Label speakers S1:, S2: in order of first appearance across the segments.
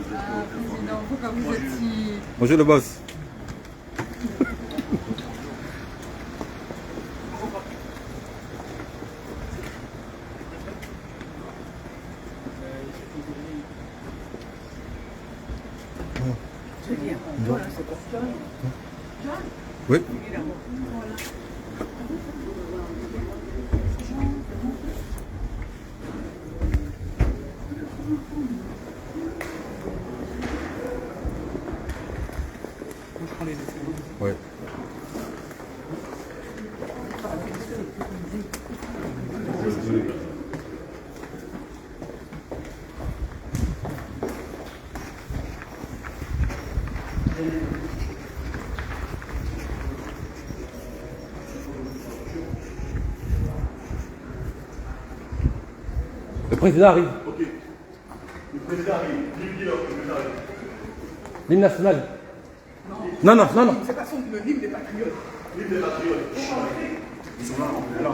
S1: Président, pourquoi vous êtes si...
S2: Bonjour le boss. Oui. Ouais. Le président arrive.
S3: Ok. Le président arrive. Le président arrive.
S2: L'hymne national. Non, non, non, non.
S4: C'est pas son le livre des patriotes.
S3: L'hymne des patriotes. Ils sont là, on est là.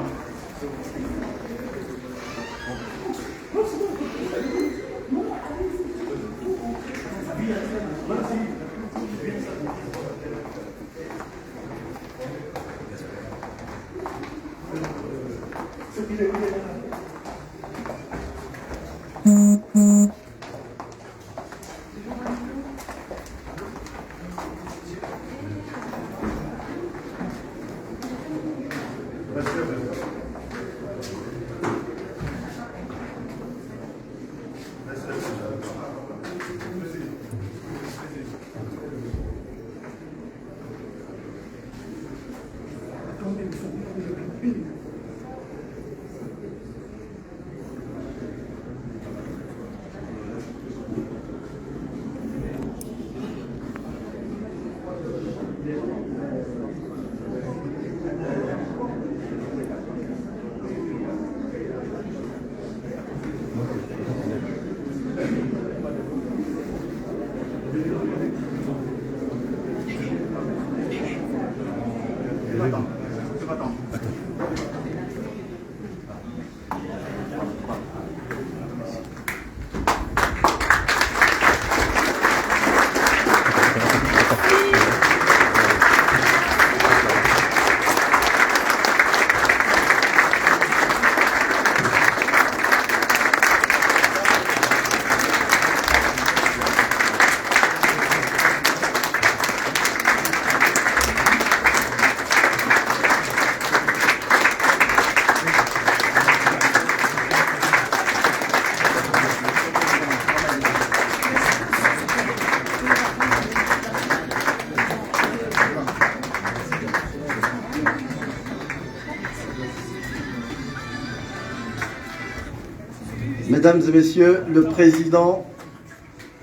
S5: Mesdames et messieurs, le président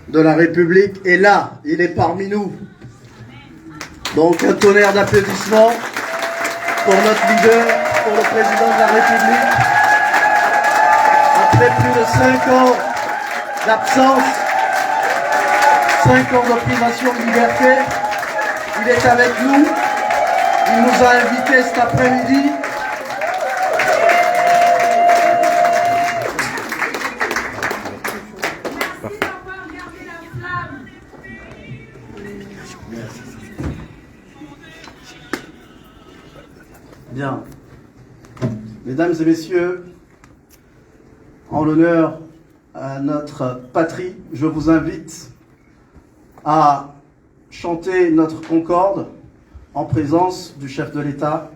S5: de la République est là, il est parmi nous. Donc un tonnerre d'applaudissements pour notre leader, pour le président de la République. Après plus de 5 ans d'absence, 5 ans de privation de liberté, il est avec nous. Il nous a invités cet après-midi. Bien. Mesdames et messieurs, en l'honneur à notre patrie, je vous invite à chanter notre concorde en présence du chef de l'État.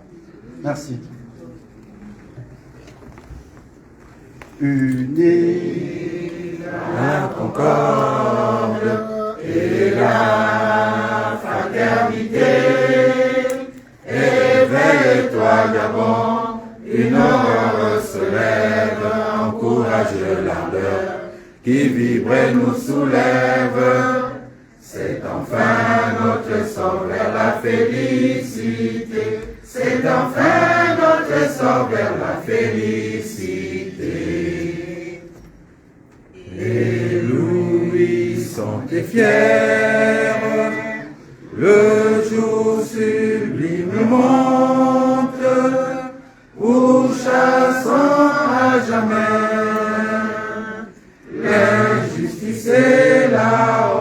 S5: Merci. Unis
S2: La concorde et la fraternité. Éveille-toi, Gabon, une aurore se lève, encourage l'ardeur qui vibre et nous soulève. C'est enfin notre sort vers la félicité. C'est enfin notre sort vers la félicité. Éblouissant et fiers, le jour sublime monte, où chassant à jamais l'injustice et la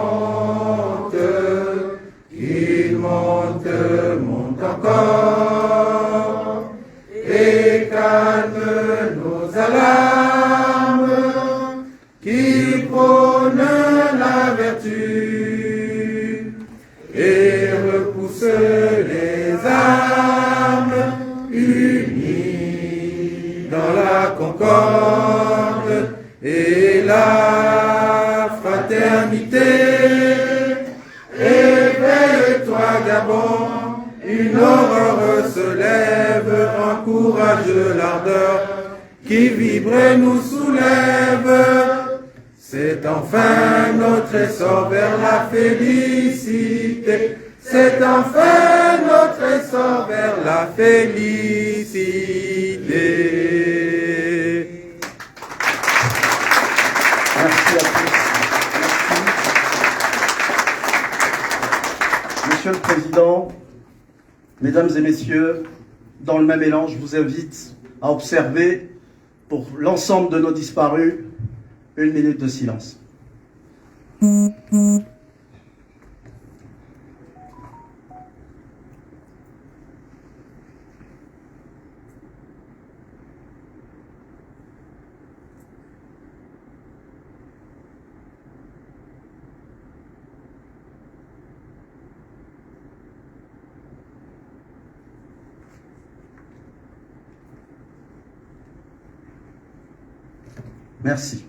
S4: il prône la vertu et repousse les âmes unies dans la concorde et la fraternité. Éveille-toi, Gabon, une aurore se lève, encourage l'ardeur qui vibre et nous soulève. C'est enfin notre essor vers la félicité. C'est enfin notre essor vers la félicité.
S5: Merci à tous. Merci. Monsieur le Président, Mesdames et Messieurs, dans le même élan, je vous invite à observer pour l'ensemble de nos disparus 1 minute de silence. Merci.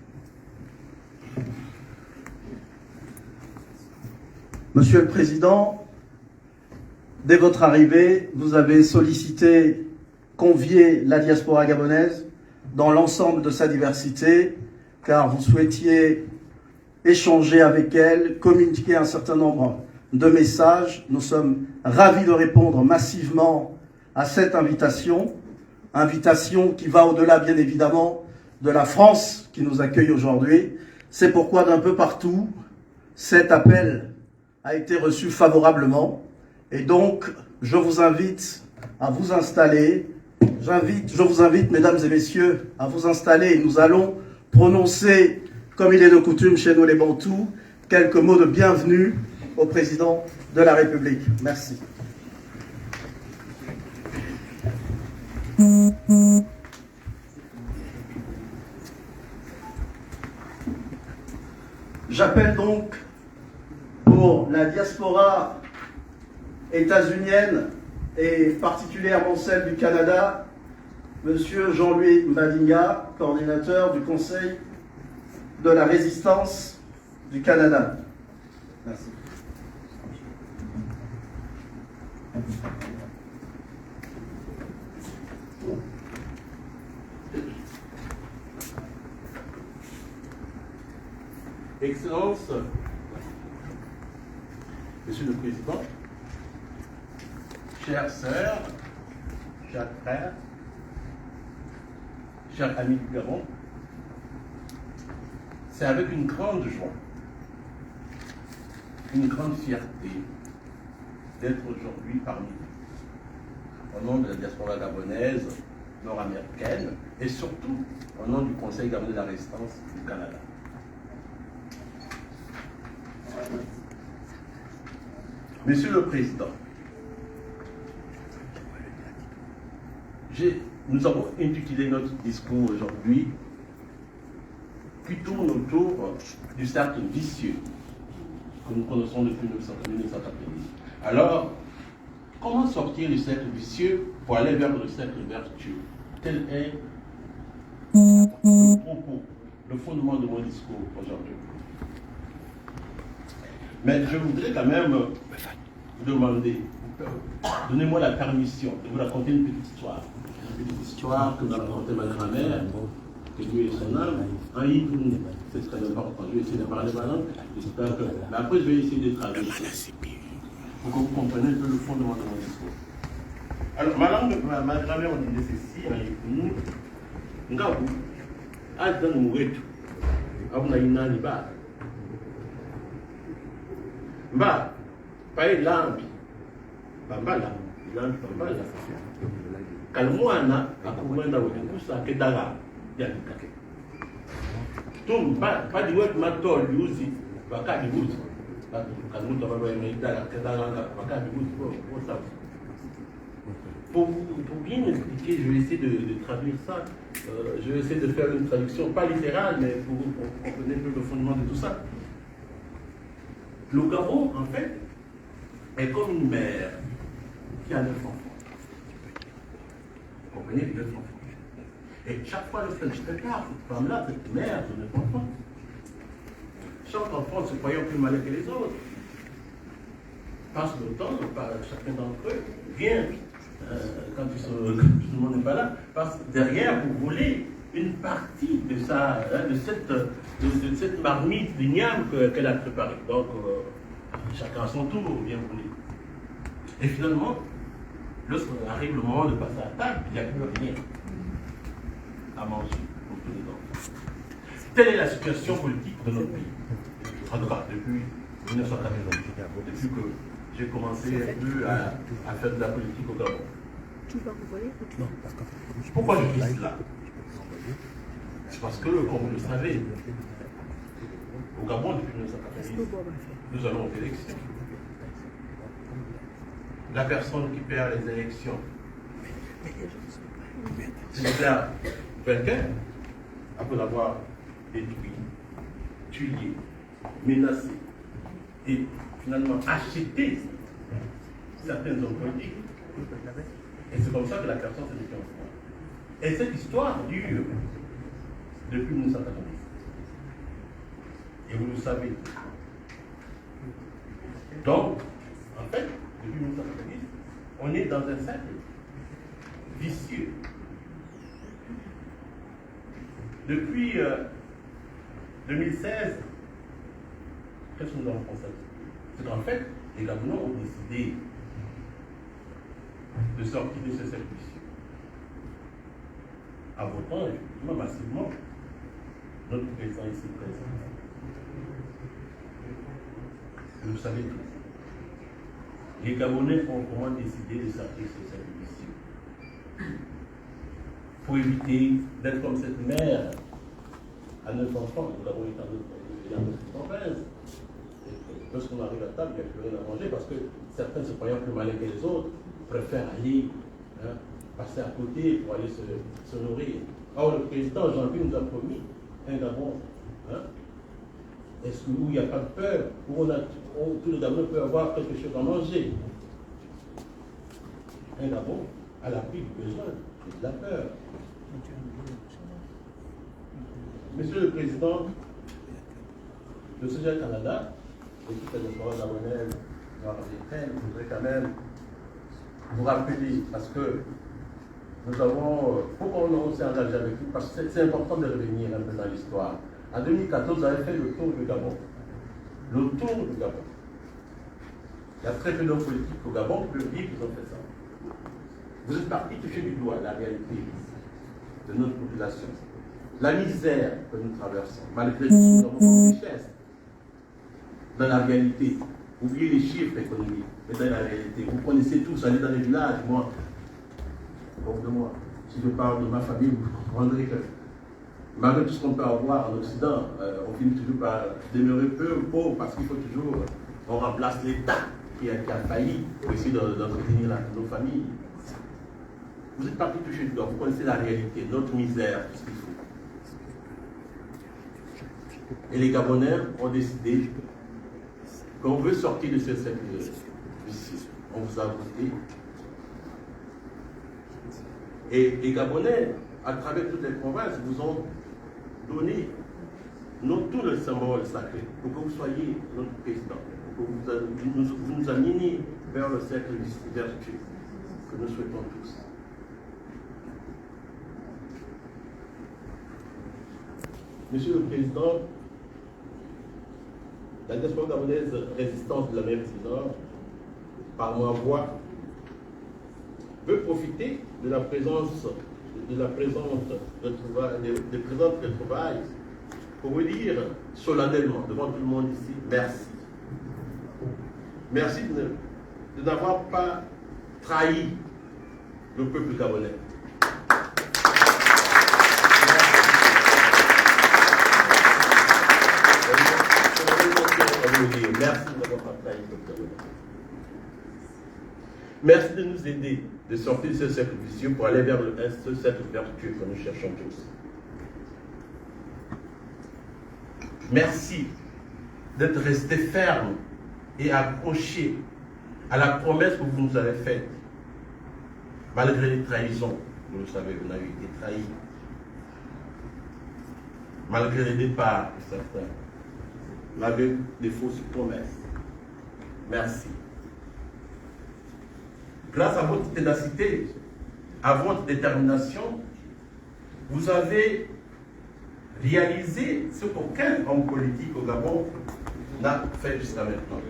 S5: Monsieur le Président, dès votre arrivée, vous avez sollicité, convié la diaspora gabonaise dans l'ensemble de sa diversité, car vous souhaitiez échanger avec elle, communiquer un certain nombre de messages. Nous sommes ravis de répondre massivement à cette invitation qui va au-delà, bien évidemment, de la France qui nous accueille aujourd'hui. C'est pourquoi d'un peu partout, cet appel a été reçu favorablement. Et donc, je vous invite à vous installer. Je vous invite, mesdames et messieurs, à vous installer et nous allons prononcer, comme il est de coutume chez nous les Bantous, quelques mots de bienvenue au président de la République. Merci. J'appelle donc pour la diaspora états-unienne et particulièrement celle du Canada, Monsieur Jean-Louis Malinga, coordinateur du Conseil de la résistance du Canada. Merci.
S6: Excellences, Monsieur le Président, chères sœurs, chers frères, chers amis du Gabon, c'est avec une grande joie, une grande fierté d'être aujourd'hui parmi vous, au nom de la diaspora gabonaise, nord-américaine, et surtout au nom du Conseil gabonais de la résistance du Canada. Monsieur le Président, nous avons intitulé notre discours aujourd'hui qui tourne autour du cercle vicieux que nous connaissons depuis 1990. Alors, comment sortir du cercle vicieux pour aller vers le cercle vertueux? Tel est le propos, le fondement de mon discours aujourd'hui. Mais je voudrais quand même vous demander, donnez-moi la permission de vous raconter une petite histoire. Une petite histoire que m'a racontée ma grand-mère, que Dieu est son âme, en Yitoun. C'est très important. Je vais essayer de parler ma langue. J'espère que. Mais après, je vais essayer de traduire pour que vous compreniez un peu le fondement de mon discours. Alors, ma grand-mère, on disait ceci en Yitoun. Ngabu, Adan Mouretu, Abuna Inaniba. Mba, paye lambi, bambala, kalmwana, akumwenda wekusa kedala, yanikake. Tumba, pas du web matol, yuzi, baka di wuzi. Kalmuta baba yemedala, kedala, baka di wuzi, bon ça. pour bien expliquer, je vais essayer de traduire ça. Je vais essayer de faire une traduction, pas littérale, mais pour comprendre un peu le fondement de tout ça. Le Gabon, en fait, est comme une mère qui a 9 enfants. Vous comprenez, 9 enfants. Et chaque fois, lorsqu'elle se prépare, cette femme-là, cette mère de 9 enfants, chaque enfant se croyant plus malin que les autres, passe le temps, chacun d'entre eux vient, quand tout le monde n'est pas là, passe derrière pour voler une partie de cette marmite de niam qu'elle a préparée. Donc, chacun à son tour vient voler. Et finalement, lorsqu'arrive le moment de passer à table, il n'y a plus rien à manger pour tous les enfants. Telle est la situation politique de notre pays. En tout cas, depuis 1990, depuis que j'ai commencé un peu à faire de la politique au Gabon. Pourquoi je dis cela? C'est parce que, comme vous le savez, au Gabon, depuis 1990, nous allons aux élections. La personne qui perd les élections se déclare vainqueur après l'avoir détruit, tué, menacé et finalement acheté certains hommes politiques. Et c'est comme ça que la personne s'est déclarée. Et cette histoire dure depuis 1990. Et vous le savez. Donc, en fait, depuis 1990, on est dans un cercle vicieux. Depuis 2016, qu'est-ce que nous avons constaté? C'est qu'en fait, les Gabonais ont décidé de sortir de ce cercle vicieux en votant effectivement massivement notre président ici présent. Vous le savez tous. Les Gabonais ont vraiment décidé de sortir de ce cercle vicieux pour éviter d'être comme cette mère à 9 enfants. Nous l'avons été en 1915. Lorsqu'on arrive à table, il n'y a plus rien à manger parce que certains, se croyant plus malins que les autres, préfèrent aller passer à côté pour aller se nourrir. Or, le président Jean-Louis nous a promis un Gabon où il n'y a pas de peur, où tous les Gabonais peuvent avoir quelque chose à manger. Un Gabon à l'abri du besoin et de la peur. Monsieur le Président de CGL Canada, et toute la diaspora gabonaise, je voudrais quand même vous rappeler, parce que nous avons, pourquoi on s'est engagé avec vous, parce que c'est important de revenir un peu dans l'histoire. En 2014, vous avez fait le tour du Gabon. Le tour du Gabon. Il y a très peu d'hommes politiques au Gabon qui peuvent dire qu'ils ont fait ça. Vous êtes partis toucher du doigt la réalité de notre population. La misère que nous traversons, malgré tout, nous avons une richesse. Dans la réalité, oubliez les chiffres économiques, mais dans la réalité, vous connaissez tous, allez dans les villages, moi, si je parle de ma famille, vous comprendrez que malgré tout ce qu'on peut avoir en Occident, on finit toujours par demeurer peu pauvre parce qu'il faut toujours, on remplace l'État qui a failli pour essayer d'entretenir nos familles. Vous êtes partis toucher du doigt, vous connaissez la réalité, notre misère, tout ce qu'il faut. Et les Gabonais ont décidé qu'on veut sortir de ce cercle vicieux. On vous a voté. Et les Gabonais, à travers toutes les provinces, vous ont donné tout le symbole sacré pour que vous soyez notre président, pour que vous nous ameniez vers le cercle vertueux que nous souhaitons tous. Monsieur le Président, la diaspora gabonaise résistance de la mer du Nord, par ma voix, veut profiter de la présence des présentes retrouvailles pour vous dire solennellement devant tout le monde ici, merci. Merci de n'avoir pas trahi le peuple gabonais. Merci de n'avoir pas trahi le peuple gabonais. Merci de nous aider de sortir de ce cercle vicieux pour aller vers ce cercle vertueux que nous cherchons tous. Merci d'être resté ferme et accroché à la promesse que vous nous avez faite. Malgré les trahisons, vous le savez, vous avez été trahis. Malgré les départs de certains, malgré des fausses promesses. Merci. Grâce à votre ténacité, à votre détermination, vous avez réalisé ce qu'aucun homme politique au Gabon n'a fait jusqu'à maintenant.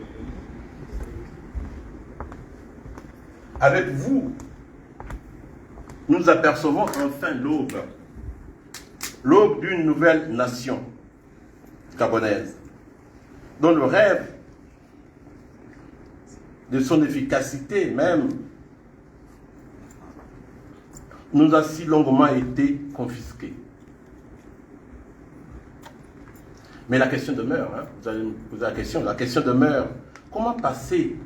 S6: Avec vous, nous apercevons enfin l'aube d'une nouvelle nation gabonaise, dont le rêve de son efficacité même nous a si longuement été confisqué. Mais la question demeure, hein, vous allez me poser la question demeure, comment passer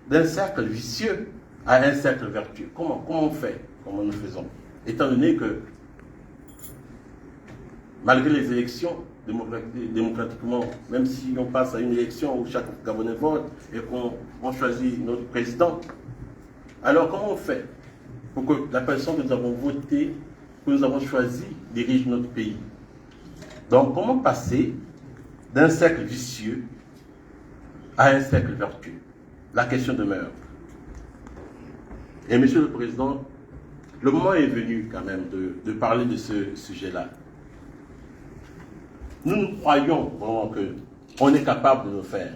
S6: d'un cercle vicieux à un cercle vertueux? Comment on fait? Comment nous faisons? Étant donné que, malgré les élections, démocratiquement, même si on passe à une élection où chaque Gabonais vote et qu'on choisit notre président, alors comment on fait pour que la personne que nous avons votée, que nous avons choisie, dirige notre pays? Donc, comment passer d'un cercle vicieux à un cercle vertueux? La question demeure. Et Monsieur le Président, le moment est venu quand même de parler de ce sujet-là. Nous croyons vraiment qu'on est capable de le faire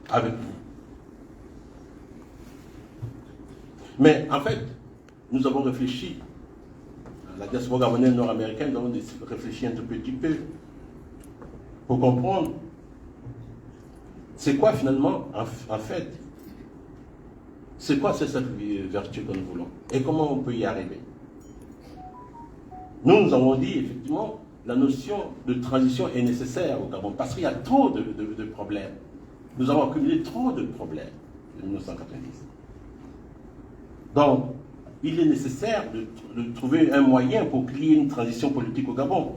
S6: avec vous. Mais en fait, nous avons réfléchi, la diaspora gabonaise nord-américaine, nous avons réfléchi un tout petit peu pour comprendre c'est quoi finalement, en fait, c'est quoi ce cercle vertueux que nous voulons et comment on peut y arriver. Nous avons dit effectivement la notion de transition est nécessaire au Gabon parce qu'il y a trop de problèmes. Nous avons accumulé trop de problèmes de 1990. Donc, il est nécessaire de trouver un moyen pour qu'il y ait une transition politique au Gabon.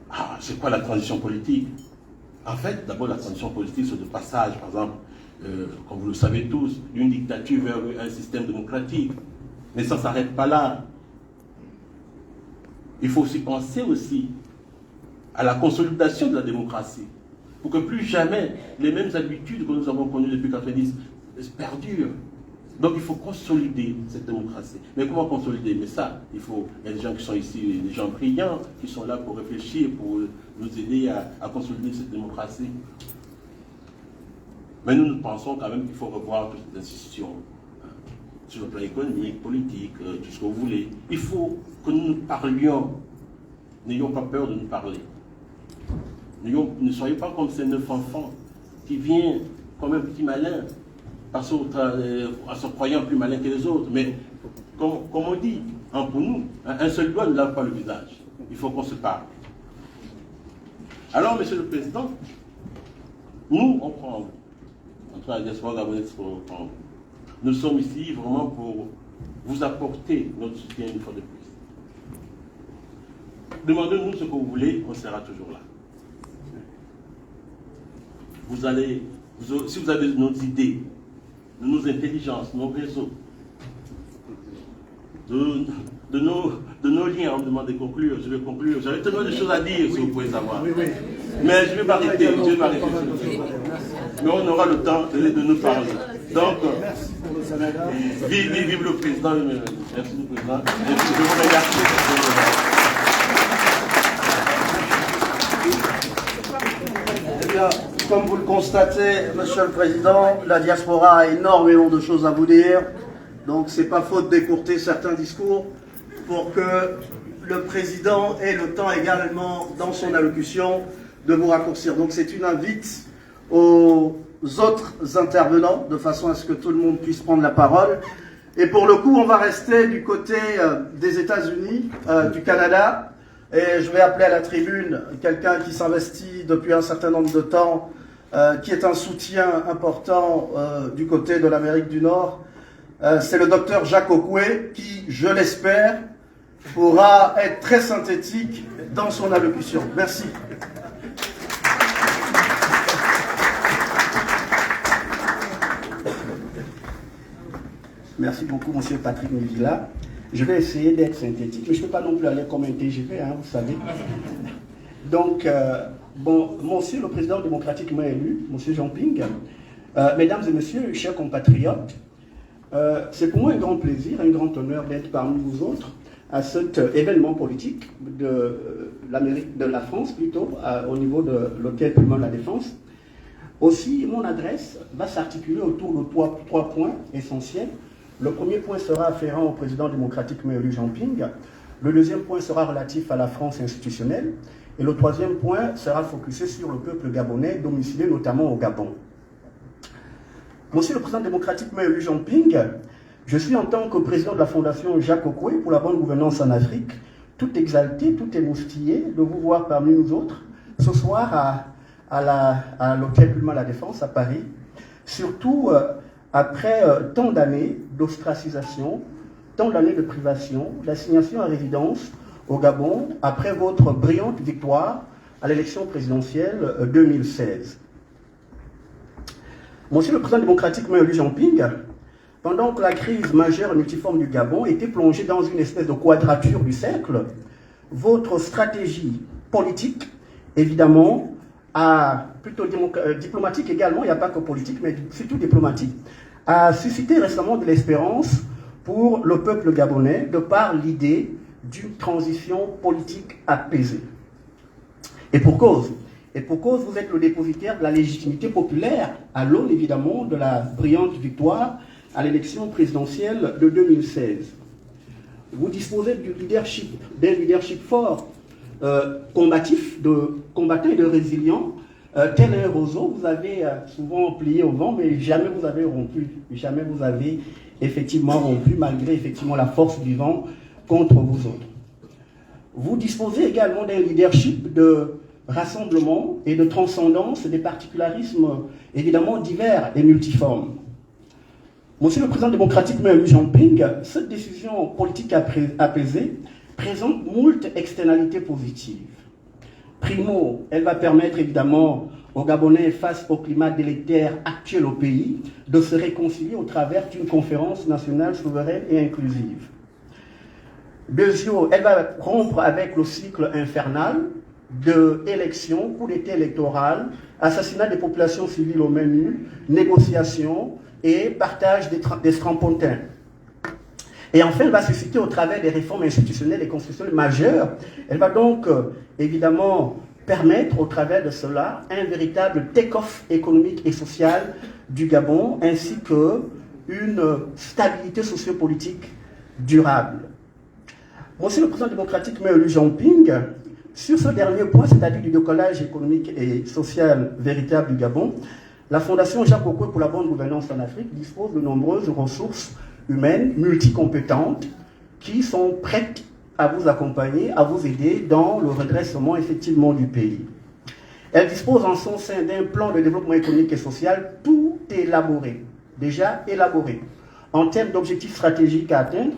S6: Ah, c'est quoi la transition politique? En fait, d'abord, la transition politique, c'est le passage, par exemple, comme vous le savez tous, d'une dictature vers un système démocratique. Mais ça ne s'arrête pas là. Il faut aussi penser aussi à la consolidation de la démocratie, pour que plus jamais les mêmes habitudes que nous avons connues depuis 1990 perdurent. Donc il faut consolider cette démocratie. Mais comment consolider? Mais ça, il y a des gens qui sont ici, des gens brillants, qui sont là pour réfléchir, pour nous aider à consolider cette démocratie. Mais nous pensons quand même qu'il faut revoir toutes les institutions, sur le plan économique, politique, tout ce que vous voulez. Il faut que nous nous parlions. N'ayons pas peur de nous parler. Ne soyez pas comme ces 9 enfants qui viennent comme un petit malin, en se croyant plus malin que les autres. Mais comme on dit, pour nous, un seul doigt ne lave pas le visage. Il faut qu'on se parle. Alors, Monsieur le Président, nous, on prend, entre la diaspora gabonaise, on prend. Nous sommes ici vraiment pour vous apporter notre soutien une fois de plus. Demandez-nous ce que vous voulez, on sera toujours là. Si vous avez nos idées, nos intelligences, nos réseaux, de nos liens, on me demande de conclure, je vais conclure. J'avais tellement de choses à dire, si vous pouvez savoir. Mais je ne vais pas arrêter, mais on aura le temps de nous parler. Donc, vive le président. Merci le président. Je vous remercie.
S5: Eh bien, comme vous le constatez, Monsieur le Président, la diaspora a énormément de choses à vous dire. Donc, c'est pas faute d'écourter certains discours pour que le Président ait le temps également, dans son allocution, de vous raccourcir. Donc, c'est une invite aux autres intervenants, de façon à ce que tout le monde puisse prendre la parole. Et pour le coup, on va rester du côté des États-Unis, du Canada. Et je vais appeler à la tribune quelqu'un qui s'investit depuis un certain nombre de temps, qui est un soutien important du côté de l'Amérique du Nord. c'est le docteur Jacques Okoué qui, je l'espère, pourra être très synthétique dans son allocution. Merci. Merci beaucoup, monsieur Patrick Mivila. Je vais essayer d'être synthétique, mais je ne peux pas non plus aller comme un TGV, hein, vous savez. Donc, monsieur le président démocratiquement élu, monsieur Jean Ping, mesdames et messieurs, chers compatriotes, c'est pour moi un grand plaisir, un grand honneur d'être parmi vous autres à cet événement politique de l'Amérique, de la France plutôt, au niveau de l'hôtel Pullman La Défense. Aussi, mon adresse va s'articuler autour de trois points essentiels. Le premier point sera afférent au président démocratiquement élu Jean Ping. Le deuxième point sera relatif à la France institutionnelle. Et le troisième point sera focusé sur le peuple gabonais, domicilié notamment au Gabon. Monsieur le président démocratiquement élu Jean Ping, je suis en tant que président de la Fondation Jacques Okoué pour la bonne gouvernance en Afrique, tout exalté, tout émoustillé de vous voir parmi nous autres ce soir à l'hôtel Pullman La Défense à Paris, surtout après tant d'années d'ostracisation, tant d'années de privation, d'assignation à résidence au Gabon, après votre brillante victoire à l'élection présidentielle 2016. Monsieur le président démocratiquement élu Jean Ping, pendant que la crise majeure et multiforme du Gabon était plongée dans une espèce de quadrature du cercle, votre stratégie politique, évidemment, plutôt diplomatique également, il n'y a pas que politique, mais surtout diplomatique, a suscité récemment de l'espérance pour le peuple gabonais de par l'idée d'une transition politique apaisée. Et pour cause, vous êtes le dépositaire de la légitimité populaire à l'aune évidemment de la brillante victoire à l'élection présidentielle de 2016. Vous disposez d'un leadership fort, combatif, de combattant et de résilient, tel un roseau. Vous avez souvent plié au vent, mais jamais vous avez rompu, jamais vous avez effectivement rompu, malgré effectivement la force du vent contre vous autres. Vous disposez également d'un leadership de rassemblement et de transcendance des particularismes évidemment divers et multiformes. Monsieur le président démocratiquement élu Jean Ping, cette décision politique apaisée présente moult externalités positives. Primo, elle va permettre évidemment aux Gabonais, face au climat délétère actuel au pays, de se réconcilier au travers d'une conférence nationale souveraine et inclusive. Deuxièmement, elle va rompre avec le cycle infernal de élections, coup d'état électoral, assassinat des populations civiles au menu, négociations et partage des strapontins. Et enfin, elle va susciter au travers des réformes institutionnelles et constitutionnelles majeures, elle va donc évidemment permettre au travers de cela un véritable take-off économique et social du Gabon, ainsi qu'une stabilité sociopolitique durable. Monsieur le président démocratique élu Jean Ping, sur ce dernier point, c'est-à-dire du décollage économique et social véritable du Gabon, la Fondation Jacques Okoué pour la bonne gouvernance en Afrique dispose de nombreuses ressources humaines multicompétentes qui sont prêtes à vous accompagner, à vous aider dans le redressement effectivement du pays. Elle dispose en son sein d'un plan de développement économique et social tout élaboré, déjà élaboré, en termes d'objectifs stratégiques à atteindre,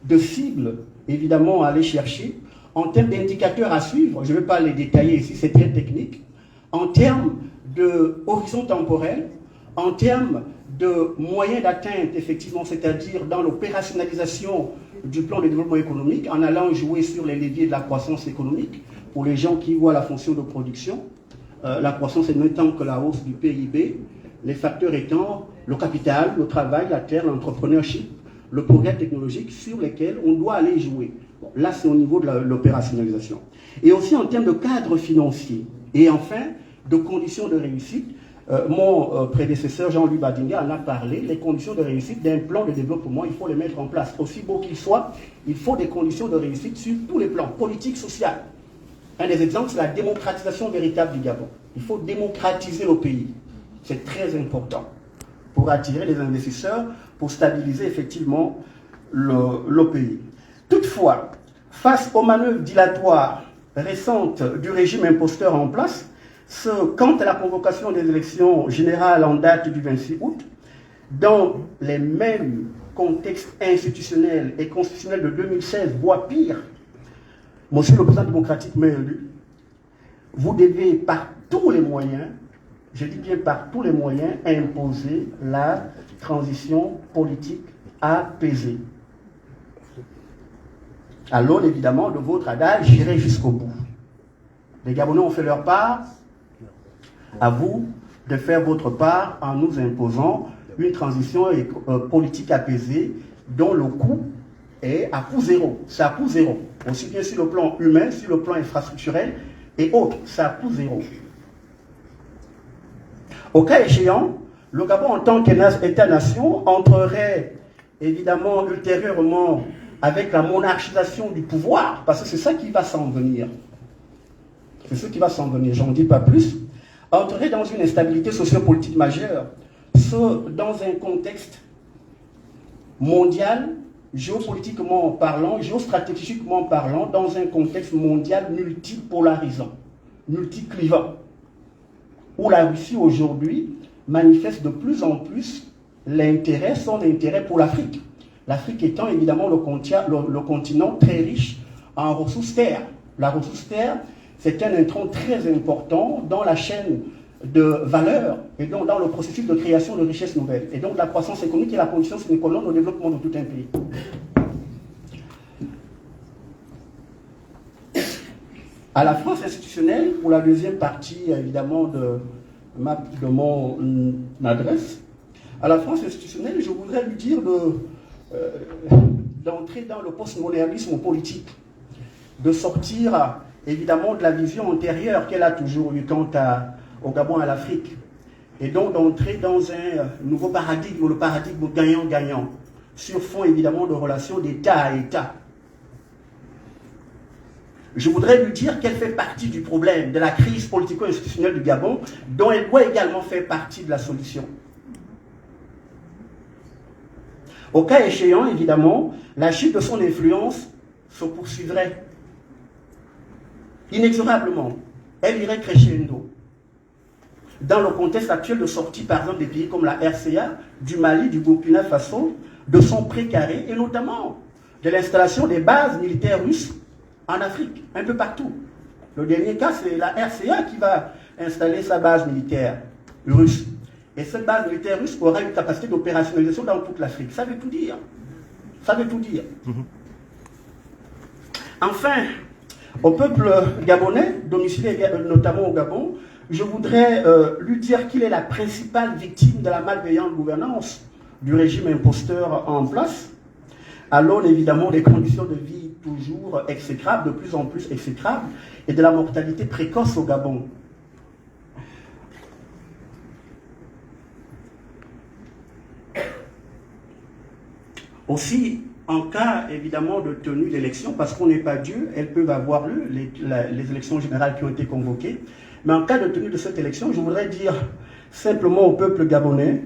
S5: de cibles évidemment à aller chercher, en termes d'indicateurs à suivre, je ne vais pas les détailler ici, c'est très technique, en termes d'horizon temporel, en termes de moyens d'atteinte, effectivement, c'est-à-dire dans l'opérationnalisation du plan de développement économique, en allant jouer sur les leviers de la croissance économique, pour les gens qui voient la fonction de production. La croissance est même temps que la hausse du PIB, les facteurs étant le capital, le travail, la terre, l'entrepreneurship, le progrès technologique sur lesquels on doit aller jouer. Bon, là, c'est au niveau de l'opérationnalisation. Et aussi en termes de cadre financier. Et enfin, de conditions de réussite. Mon prédécesseur Jean-Louis Badinga en a parlé. Les conditions de réussite d'un plan de développement, il faut les mettre en place. Aussi beau qu'il soit, il faut des conditions de réussite sur tous les plans, politique, social. Un des exemples, c'est la démocratisation véritable du Gabon. Il faut démocratiser le pays. C'est très important pour attirer les investisseurs, pour stabiliser effectivement le pays. Toutefois, face aux manœuvres dilatoires récentes du régime imposteur en place, quant à la convocation des élections générales en date du 26 août, dans les mêmes
S7: contexte institutionnel et constitutionnel de 2016, voire pire, monsieur le président démocratique mais élu, vous devez par tous les moyens, je dis bien par tous les moyens, imposer la transition politique apaisée. Alors évidemment, de votre adage, j'irai jusqu'au bout. Les Gabonais ont fait leur part, à vous de faire votre part en nous imposant une transition politique apaisée dont le coût est à coût zéro. C'est à coût zéro. Aussi bien sur le plan humain, sur le plan infrastructurel et autres. C'est à coût zéro. Au cas échéant, le Gabon en tant qu'État-nation entrerait évidemment ultérieurement avec la monarchisation du pouvoir, parce que c'est ça qui va s'en venir. C'est ce qui va s'en venir, j'en dis pas plus, entrerait dans une instabilité sociopolitique majeure, dans un contexte mondial, géopolitiquement parlant, géostratégiquement parlant, dans un contexte mondial multipolarisant, multiclivant, où la Russie aujourd'hui manifeste de plus en plus son intérêt pour l'Afrique. L'Afrique étant évidemment le continent très riche en ressources terres. La ressource terre, c'est un intrant très important dans la chaîne de valeur et donc dans le processus de création de richesses nouvelles. Et donc la croissance économique est la condition sine qua non au développement de tout un pays. À la France institutionnelle, pour la deuxième partie évidemment de mon adresse, à la France institutionnelle, je voudrais lui dire d'entrer dans le postmodernisme politique, de sortir évidemment de la vision antérieure qu'elle a toujours eue quant au Gabon et à l'Afrique, et donc d'entrer dans un nouveau paradigme, le paradigme gagnant-gagnant, sur fond évidemment de relations d'État à État. Je voudrais lui dire qu'elle fait partie du problème, de la crise politico-institutionnelle du Gabon, dont elle doit également faire partie de la solution. Au cas échéant, évidemment, la chute de son influence se poursuivrait inexorablement. Elle irait crescendo. Dans le contexte actuel de sortie, par exemple, des pays comme la RCA, du Mali, du Burkina Faso, de son précaré, et notamment de l'installation des bases militaires russes en Afrique, un peu partout. Le dernier cas, c'est la RCA qui va installer sa base militaire russe. Et cette base militaire russe aura une capacité d'opérationnalisation dans toute l'Afrique. Ça veut tout dire. Ça veut tout dire. Enfin, au peuple gabonais, domicilié notamment au Gabon, je voudrais lui dire qu'il est la principale victime de la malveillante gouvernance du régime imposteur en place, à l'aune évidemment des conditions de vie toujours exécrables, de plus en plus exécrables, et de la mortalité précoce au Gabon. Aussi, en cas évidemment de tenue d'élection, parce qu'on n'est pas Dieu, elles peuvent avoir lieu, les élections générales qui ont été convoquées, mais en cas de tenue de cette élection, je voudrais dire simplement au peuple gabonais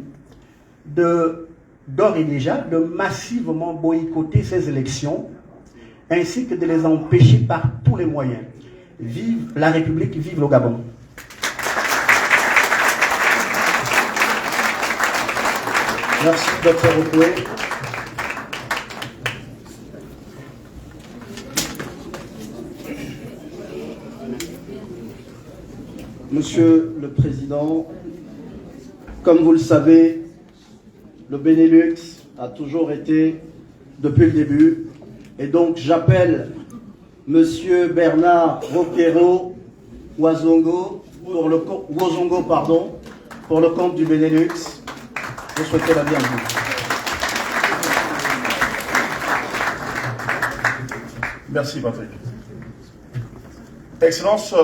S7: d'ores et déjà de massivement boycotter ces élections, ainsi que de les empêcher par tous les moyens. Vive la République, vive le Gabon.
S5: Merci, Dr. Okoué. Monsieur le Président, comme vous le savez, le Benelux a toujours été, depuis le début, et donc j'appelle Monsieur Bernard Roquero Wazongo pour le compte du Benelux. Je souhaite la bienvenue.
S3: Merci Patrick. Excellence,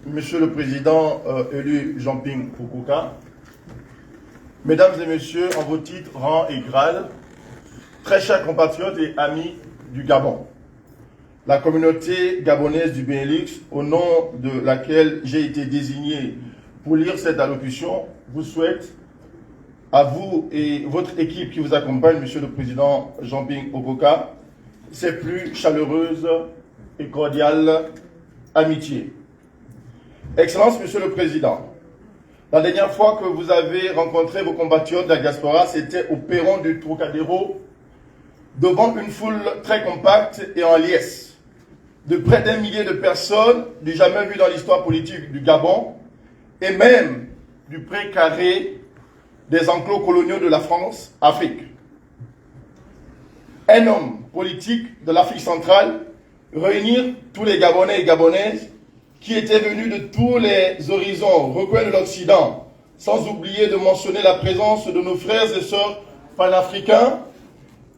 S3: Monsieur le Président élu Jean-Ping Pukuka, Mesdames et Messieurs, en vos titres, rangs et grades, très chers compatriotes et amis du Gabon, la communauté gabonaise du Benelux, au nom de laquelle j'ai été désigné pour lire cette allocution, vous souhaite, à vous et votre équipe qui vous accompagne, Monsieur le Président Jean-Ping Pukuka, ses plus chaleureuses et cordiales amitiés. Excellence, Monsieur le Président, la dernière fois que vous avez rencontré vos compatriotes de la diaspora, c'était au perron du Trocadéro devant une foule très compacte et en liesse, de près d'1 millier de personnes du jamais vu dans l'histoire politique du Gabon, et même du pré carré des enclos coloniaux de la France, Afrique. Un homme politique de l'Afrique centrale, réunir tous les Gabonais et Gabonaises qui étaient venus de tous les horizons, recoins de l'Occident, sans oublier de mentionner la présence de nos frères et sœurs panafricains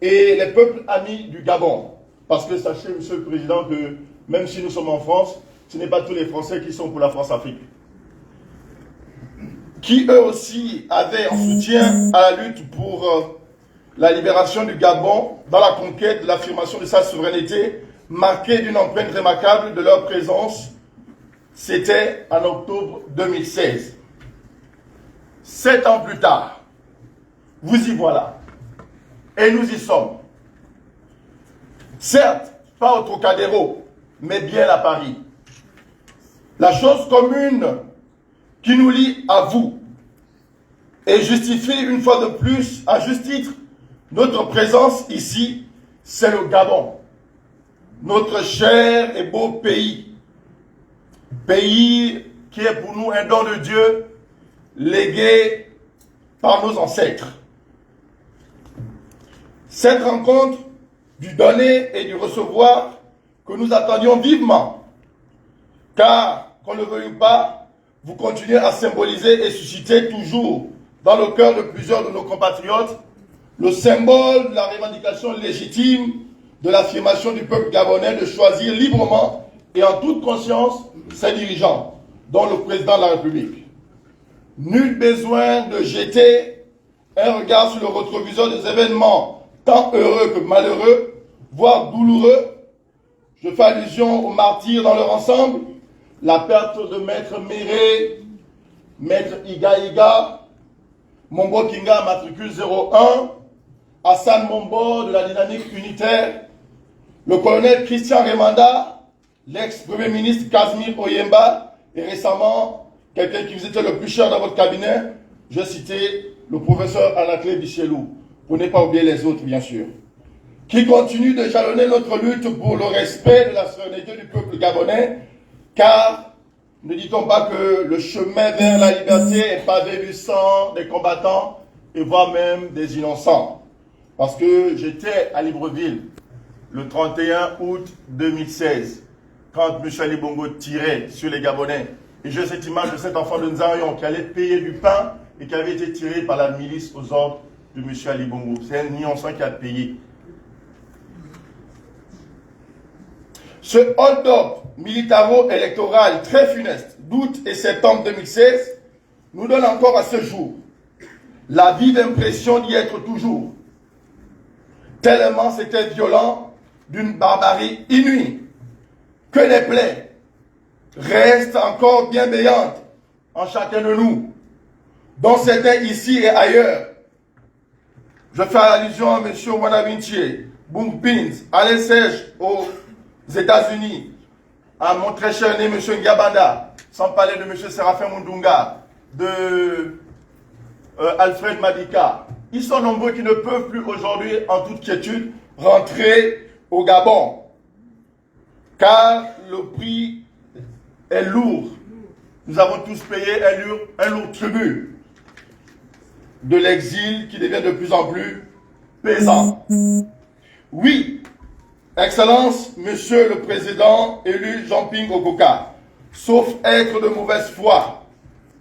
S3: et les peuples amis du Gabon. Parce que sachez, Monsieur le Président, que même si nous sommes en France, ce n'est pas tous les Français qui sont pour la France-Afrique. Qui eux aussi avaient en soutien à la lutte pour la libération du Gabon, dans la conquête de l'affirmation de sa souveraineté, marquée d'une empreinte remarquable de leur présence. C'était en octobre 2016. 7 ans plus tard, vous y voilà. Et nous y sommes. Certes, pas au Trocadéro, mais bien à Paris. La chose commune qui nous lie à vous et justifie une fois de plus, à juste titre, notre présence ici, c'est le Gabon. Notre cher et beau pays. Pays qui est pour nous un don de Dieu légué par nos ancêtres. Cette rencontre du donner et du recevoir que nous attendions vivement, car, qu'on ne le veuille pas, vous continuez à symboliser et susciter toujours dans le cœur de plusieurs de nos compatriotes le symbole de la revendication légitime de l'affirmation du peuple gabonais de choisir librement et en toute conscience ses dirigeants, dont le président de la République. Nul besoin de jeter un regard sur le rétroviseur des événements tant heureux que malheureux, voire douloureux. Je fais allusion aux martyrs dans leur ensemble, la perte de Maître Méré, Maître Iga, Mombo Kinga, matricule 01, Hassan Mombo de la dynamique unitaire, le colonel Christian Remanda, l'ex-premier ministre Casimir Oyemba, et récemment, quelqu'un qui vous était le plus cher dans votre cabinet, je citais le professeur Anaclé Bichelou, pour ne pas oublier les autres, bien sûr, qui continue de jalonner notre lutte pour le respect de la souveraineté du peuple gabonais, car ne dit-on pas que le chemin vers la liberté est pavé du sang des combattants et voire même des innocents. Parce que j'étais à Libreville le 31 août 2016, quand M. Ali Bongo tirait sur les Gabonais. Et j'ai cette image de cet enfant de Nzarion qui allait payer du pain et qui avait été tiré par la milice aux ordres de M. Ali Bongo. C'est un innocent qui a payé. Ce hold-up militaro-électoral très funeste d'août et septembre 2016 nous donne encore à ce jour la vive impression d'y être toujours. Tellement c'était violent, d'une barbarie inouïe, que les plaies restent encore bien béantes en chacun de nous, dont certains ici et ailleurs. Je fais allusion à M. Wanavinci, Boom Pins, Alain Sèche aux États-Unis, à mon très cher né M. Ngabanda, sans parler de M. Séraphin Mundunga, de Alfred Madika. Ils sont nombreux qui ne peuvent plus aujourd'hui, en toute quiétude, rentrer au Gabon. Car le prix est lourd. Nous avons tous payé un lourd tribut de l'exil qui devient de plus en plus pesant. Oui, Excellence, Monsieur le Président élu Jean-Ping Okoka, sauf être de mauvaise foi,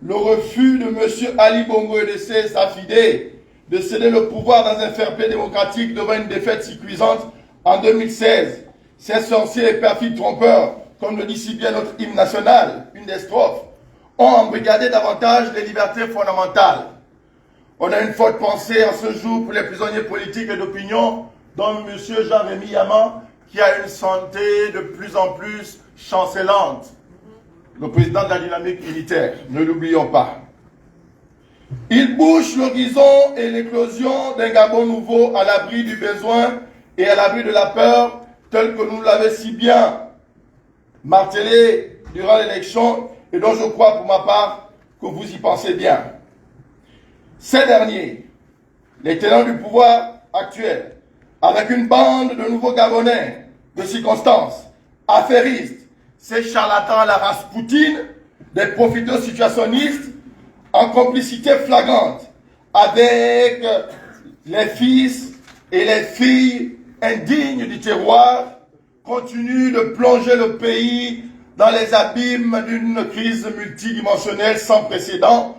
S3: le refus de Monsieur Ali Bongo et de ses affidés de céder le pouvoir dans un fair-play démocratique devant une défaite si cuisante en 2016. Ces sorciers et perfides trompeurs, comme le dit si bien notre hymne national, une des strophes, ont embrigadé davantage les libertés fondamentales. On a une forte pensée en ce jour pour les prisonniers politiques et d'opinion, dont M. Jean-Rémy Yaman, qui a une santé de plus en plus chancelante. Le président de la dynamique militaire, ne l'oublions pas. Il bouche l'horizon et l'éclosion d'un Gabon nouveau à l'abri du besoin et à l'abri de la peur, tel que nous l'avons si bien martelé durant l'élection et dont je crois pour ma part que vous y pensez bien. Ces derniers, les tenants du pouvoir actuel, avec une bande de nouveaux Gabonais de circonstance, affairistes, ces charlatans à la Raspoutine, des profiteurs situationnistes, en complicité flagrante avec les fils et les filles indignes du terroir, continuent de plonger le pays dans les abîmes d'une crise multidimensionnelle sans précédent.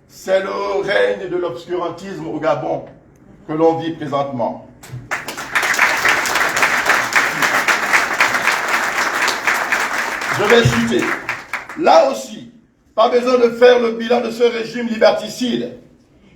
S3: C'est le règne de l'obscurantisme au Gabon que l'on vit présentement. Je vais citer. Là aussi, pas besoin de faire le bilan de ce régime liberticide,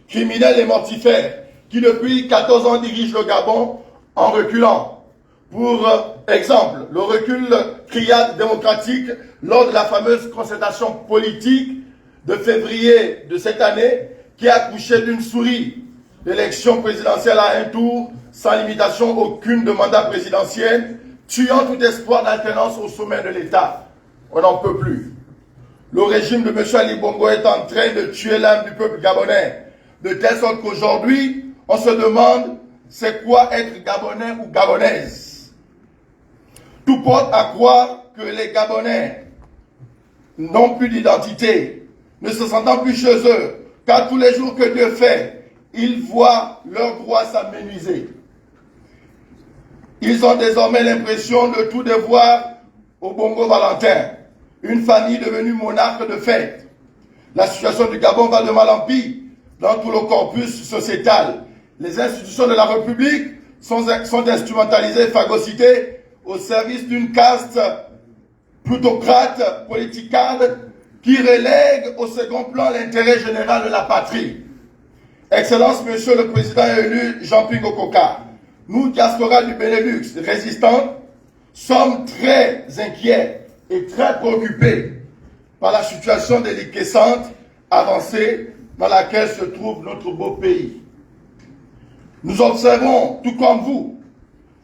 S3: criminel et mortifère, qui depuis 14 ans dirige le Gabon en reculant. Pour exemple, le recul criade démocratique lors de la fameuse concertation politique de février de cette année qui a accouché d'une souris. L'élection présidentielle à un tour, sans limitation aucune de mandat présidentiel, tuant tout espoir d'alternance au sommet de l'État. On n'en peut plus. Le régime de M. Ali Bongo est en train de tuer l'âme du peuple gabonais, de telle sorte qu'aujourd'hui, on se demande c'est quoi être gabonais ou gabonaise. Tout porte à croire que les Gabonais n'ont plus d'identité, ne se sentant plus chez eux, car tous les jours que Dieu fait, ils voient leurs droits s'amenuiser. Ils ont désormais l'impression de tout devoir au Bongo Valentin, une famille devenue monarque de fait. La situation du Gabon va de mal en pis dans tout le corpus sociétal. Les institutions de la République sont instrumentalisées et phagocytées au service d'une caste plutocrate, politicade, qui relègue au second plan l'intérêt général de la patrie. Excellence, Monsieur le Président élu Jean-Pierre Okoka, nous, diaspora du Benelux, résistants, sommes très inquiets et très préoccupés par la situation déliquescente, avancée, dans laquelle se trouve notre beau pays. Nous observons, tout comme vous,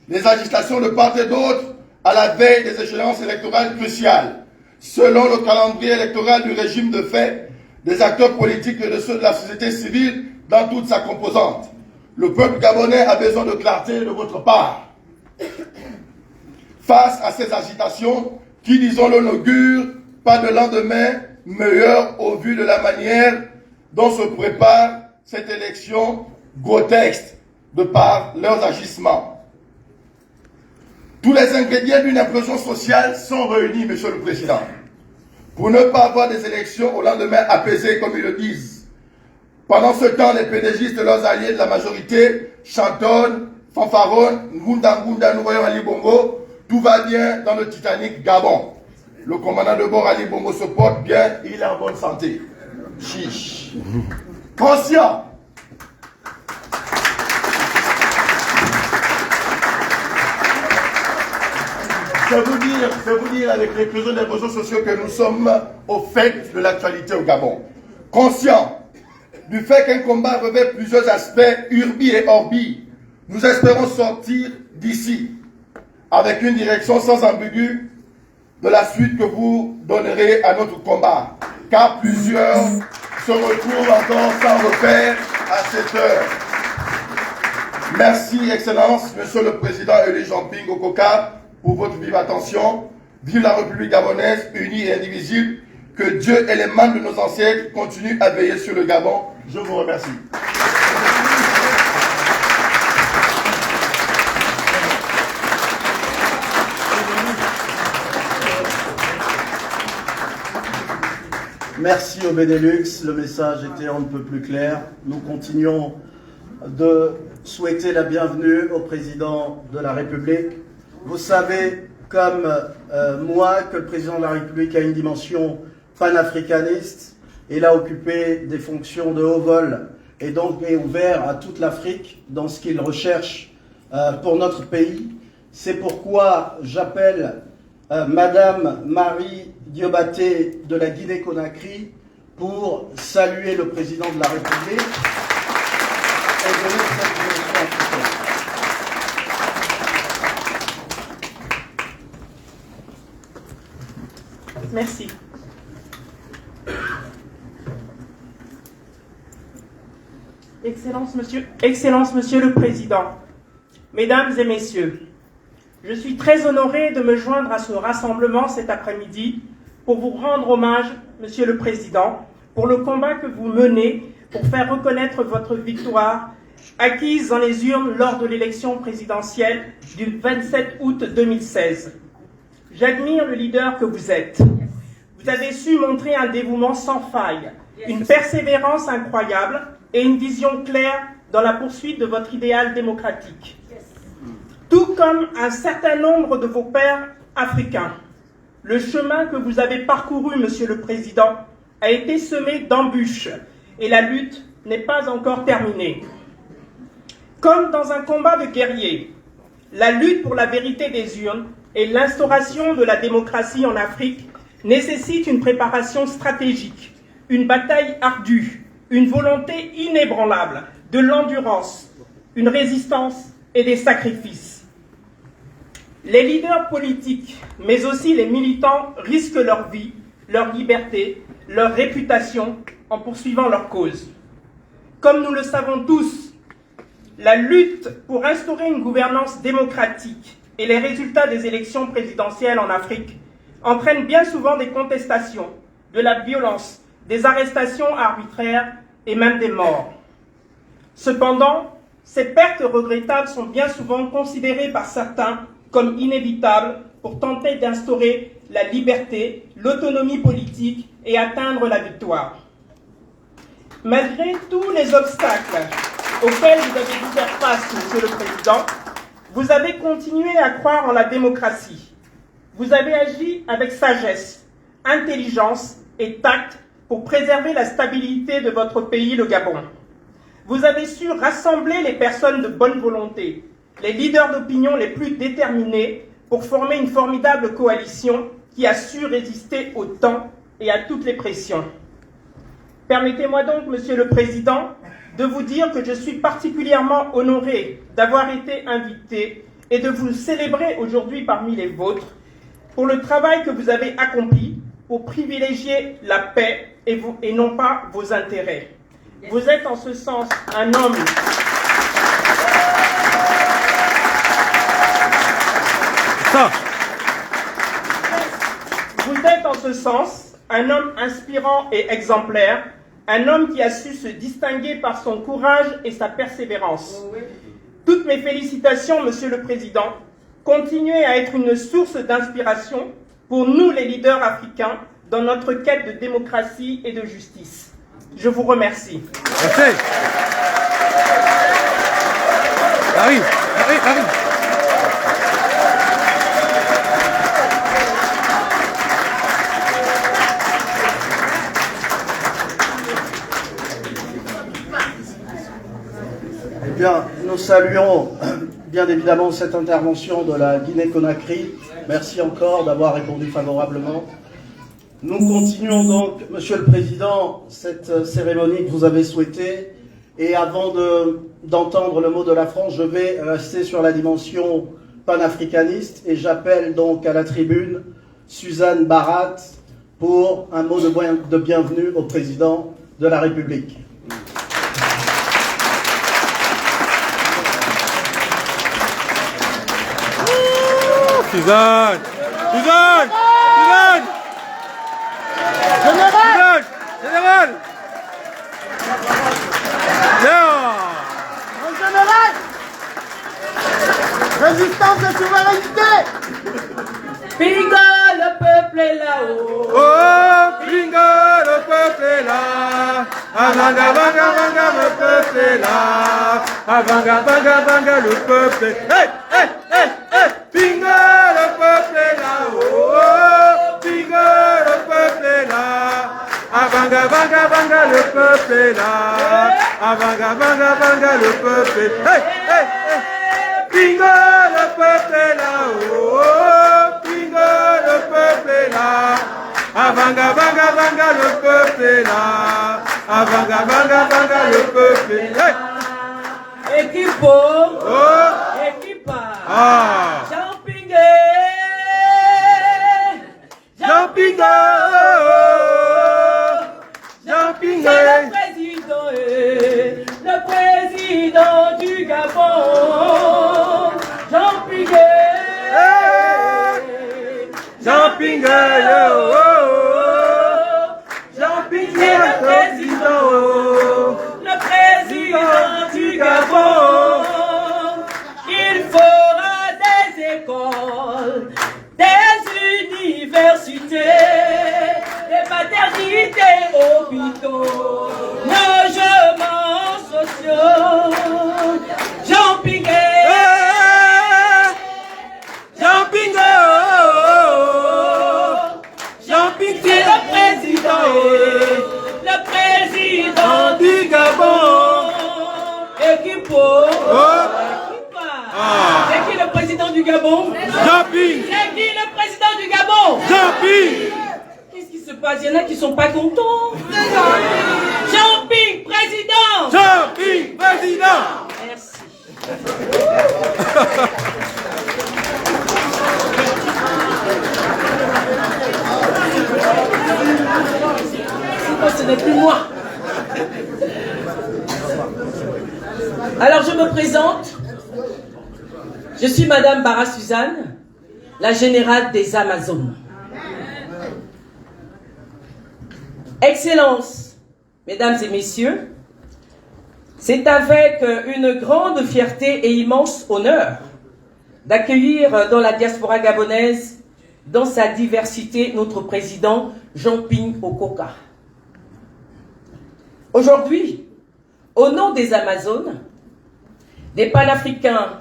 S3: les agitations de part et d'autre à la veille des échéances électorales cruciales, selon le calendrier électoral du régime de fait, des acteurs politiques et de ceux de la société civile dans toute sa composante. Le peuple gabonais a besoin de clarté de votre part. Face à ces agitations qui, disons-le, n'augurent pas de lendemain meilleur au vu de la manière dont se prépare cette élection grotesque de par leurs agissements. Tous les ingrédients d'une implosion sociale sont réunis, Monsieur le Président, pour ne pas avoir des élections au lendemain apaisées comme ils le disent. Pendant ce temps, les PDGistes et leurs alliés de la majorité chantonnent, fanfaronnent, Ngunda Ngunda, nous voyons Ali Bongo, tout va bien dans le Titanic Gabon. Le commandant de bord Ali Bongo se porte bien, il est en bonne santé. Chiche. Conscient. C'est vous dire avec l'éclosion des réseaux sociaux que nous sommes au fait de l'actualité au Gabon. Conscient du fait qu'un combat revêt plusieurs aspects, urbi et orbi, nous espérons sortir d'ici avec une direction sans ambigu de la suite que vous donnerez à notre combat, car plusieurs se retrouvent encore sans repère à cette heure. Merci, Excellence, Monsieur le Président élu Jean-Pierre Okoka, pour votre vive attention. Vive la République gabonaise, unie et indivisible. Que Dieu et les membres de nos ancêtres continuent à veiller sur le Gabon. Je vous remercie.
S5: Merci au Benelux, le message était un peu plus clair. Nous continuons de souhaiter la bienvenue au président de la République. Vous savez, comme moi, que le président de la République a une dimension panafricaniste. Il a occupé des fonctions de haut vol et donc est ouvert à toute l'Afrique dans ce qu'il recherche pour notre pays. C'est pourquoi j'appelle Madame Marie Diobaté de la Guinée-Conakry pour saluer le président de la République et donner cette dimension africaine.
S8: Merci. Excellence, Monsieur le Président, Mesdames et messieurs, je suis très honoré de me joindre à ce rassemblement cet après-midi pour vous rendre hommage, Monsieur le Président, pour le combat que vous menez pour faire reconnaître votre victoire acquise dans les urnes lors de l'élection présidentielle du 27 août 2016. J'admire le leader que vous êtes. Vous avez su montrer un dévouement sans faille, une persévérance incroyable et une vision claire dans la poursuite de votre idéal démocratique. Tout comme un certain nombre de vos pairs africains, le chemin que vous avez parcouru, Monsieur le Président, a été semé d'embûches et la lutte n'est pas encore terminée. Comme dans un combat de guerriers, la lutte pour la vérité des urnes et l'instauration de la démocratie en Afrique nécessite une préparation stratégique, une bataille ardue, une volonté inébranlable, de l'endurance, une résistance et des sacrifices. Les leaders politiques, mais aussi les militants, risquent leur vie, leur liberté, leur réputation en poursuivant leur cause. Comme nous le savons tous, la lutte pour instaurer une gouvernance démocratique et les résultats des élections présidentielles en Afrique entraînent bien souvent des contestations, de la violence, des arrestations arbitraires et même des morts. Cependant, ces pertes regrettables sont bien souvent considérées par certains comme inévitables pour tenter d'instaurer la liberté, l'autonomie politique et atteindre la victoire. Malgré tous les obstacles auxquels vous avez dû faire face, Monsieur le Président, vous avez continué à croire en la démocratie. Vous avez agi avec sagesse, intelligence et tact pour préserver la stabilité de votre pays, le Gabon. Vous avez su rassembler les personnes de bonne volonté, les leaders d'opinion les plus déterminés pour former une formidable coalition qui a su résister au temps et à toutes les pressions. Permettez-moi donc, Monsieur le Président, de vous dire que je suis particulièrement honoré d'avoir été invité et de vous célébrer aujourd'hui parmi les vôtres pour le travail que vous avez accompli pour privilégier la paix et non pas vos intérêts. Vous êtes en ce sens un homme Vous êtes en ce sens un homme inspirant et exemplaire, un homme qui a su se distinguer par son courage et sa persévérance. Toutes mes félicitations, Monsieur le Président. Continuez à être une source d'inspiration pour nous, les leaders africains, dans notre quête de démocratie et de justice. Je vous remercie.
S2: Merci. Arrive.
S5: Eh bien, nous saluons bien évidemment cette intervention de la Guinée-Conakry. Merci encore d'avoir répondu favorablement. Nous continuons donc, Monsieur le Président, cette cérémonie que vous avez souhaitée. Et avant d'entendre le mot de la France, je vais rester sur la dimension panafricaniste et j'appelle donc à la tribune Suzanne Barat pour un mot de bienvenue au Président de la République.
S2: Suzanne! Général!
S4: Mon général, résistance et souveraineté.
S8: Pinga, le peuple est là-haut.
S2: Oh, Pinga, le peuple est là. Avanga, le peuple est là. Avanga, le peuple est là. Hey! Pinga, le peuple est là. Oh, Pinga, le peuple est là. Avanga, le peuple est là. Avanga, le peuple est là. Hey! Pinga, le peuple est là. Oh, Pinga, le peuple est là. Avanga, le peuple est là. Avanga, le peuple est là.
S8: Équipo,
S2: Oh!
S8: équipa,
S2: Ah!
S8: Jean Pinguet, c'est le président du Gabon.
S2: c'est le président du Gabon. Il fera des écoles, des universités, des maternités, hôpitaux, logements sociaux. Jean Pinguet, Jean Pinguet, Jean Pinguet, c'est le président du Gabon. Équipo. C'est qui le président du Gabon? Jean-Pierre. C'est qui le président du Gabon? Jean-Pierre. Qu'est-ce qui se passe? Il y en a qui sont pas contents. Jean-Pierre, président. Jean-Pierre, président. Merci. Ce n'est plus moi. Alors je me présente. Je suis Madame Bara Suzanne, la générale des Amazones. Excellences, Mesdames et Messieurs, c'est avec une grande fierté et immense honneur d'accueillir dans la diaspora gabonaise, dans sa diversité, notre président Jean-Pierre Okoka. Aujourd'hui, au nom des Amazones, des panafricains,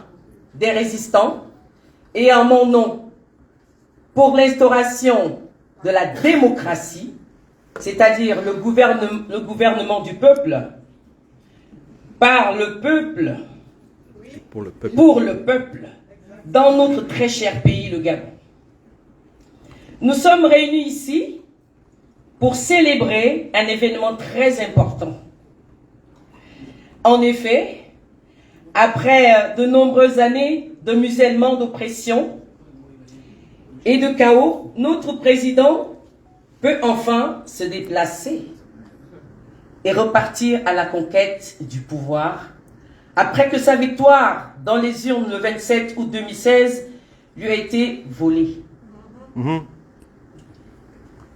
S2: des résistants, et en mon nom, pour l'instauration de la démocratie, c'est-à-dire le gouvernement du peuple, par le peuple, pour le peuple, dans notre très cher pays, le Gabon. Nous sommes réunis ici pour célébrer un événement très important. En effet, après de nombreuses années de musellement, d'oppression et de chaos, notre président peut enfin se déplacer et repartir à la conquête du pouvoir, après que sa victoire dans les urnes le 27 août 2016 lui a été volée.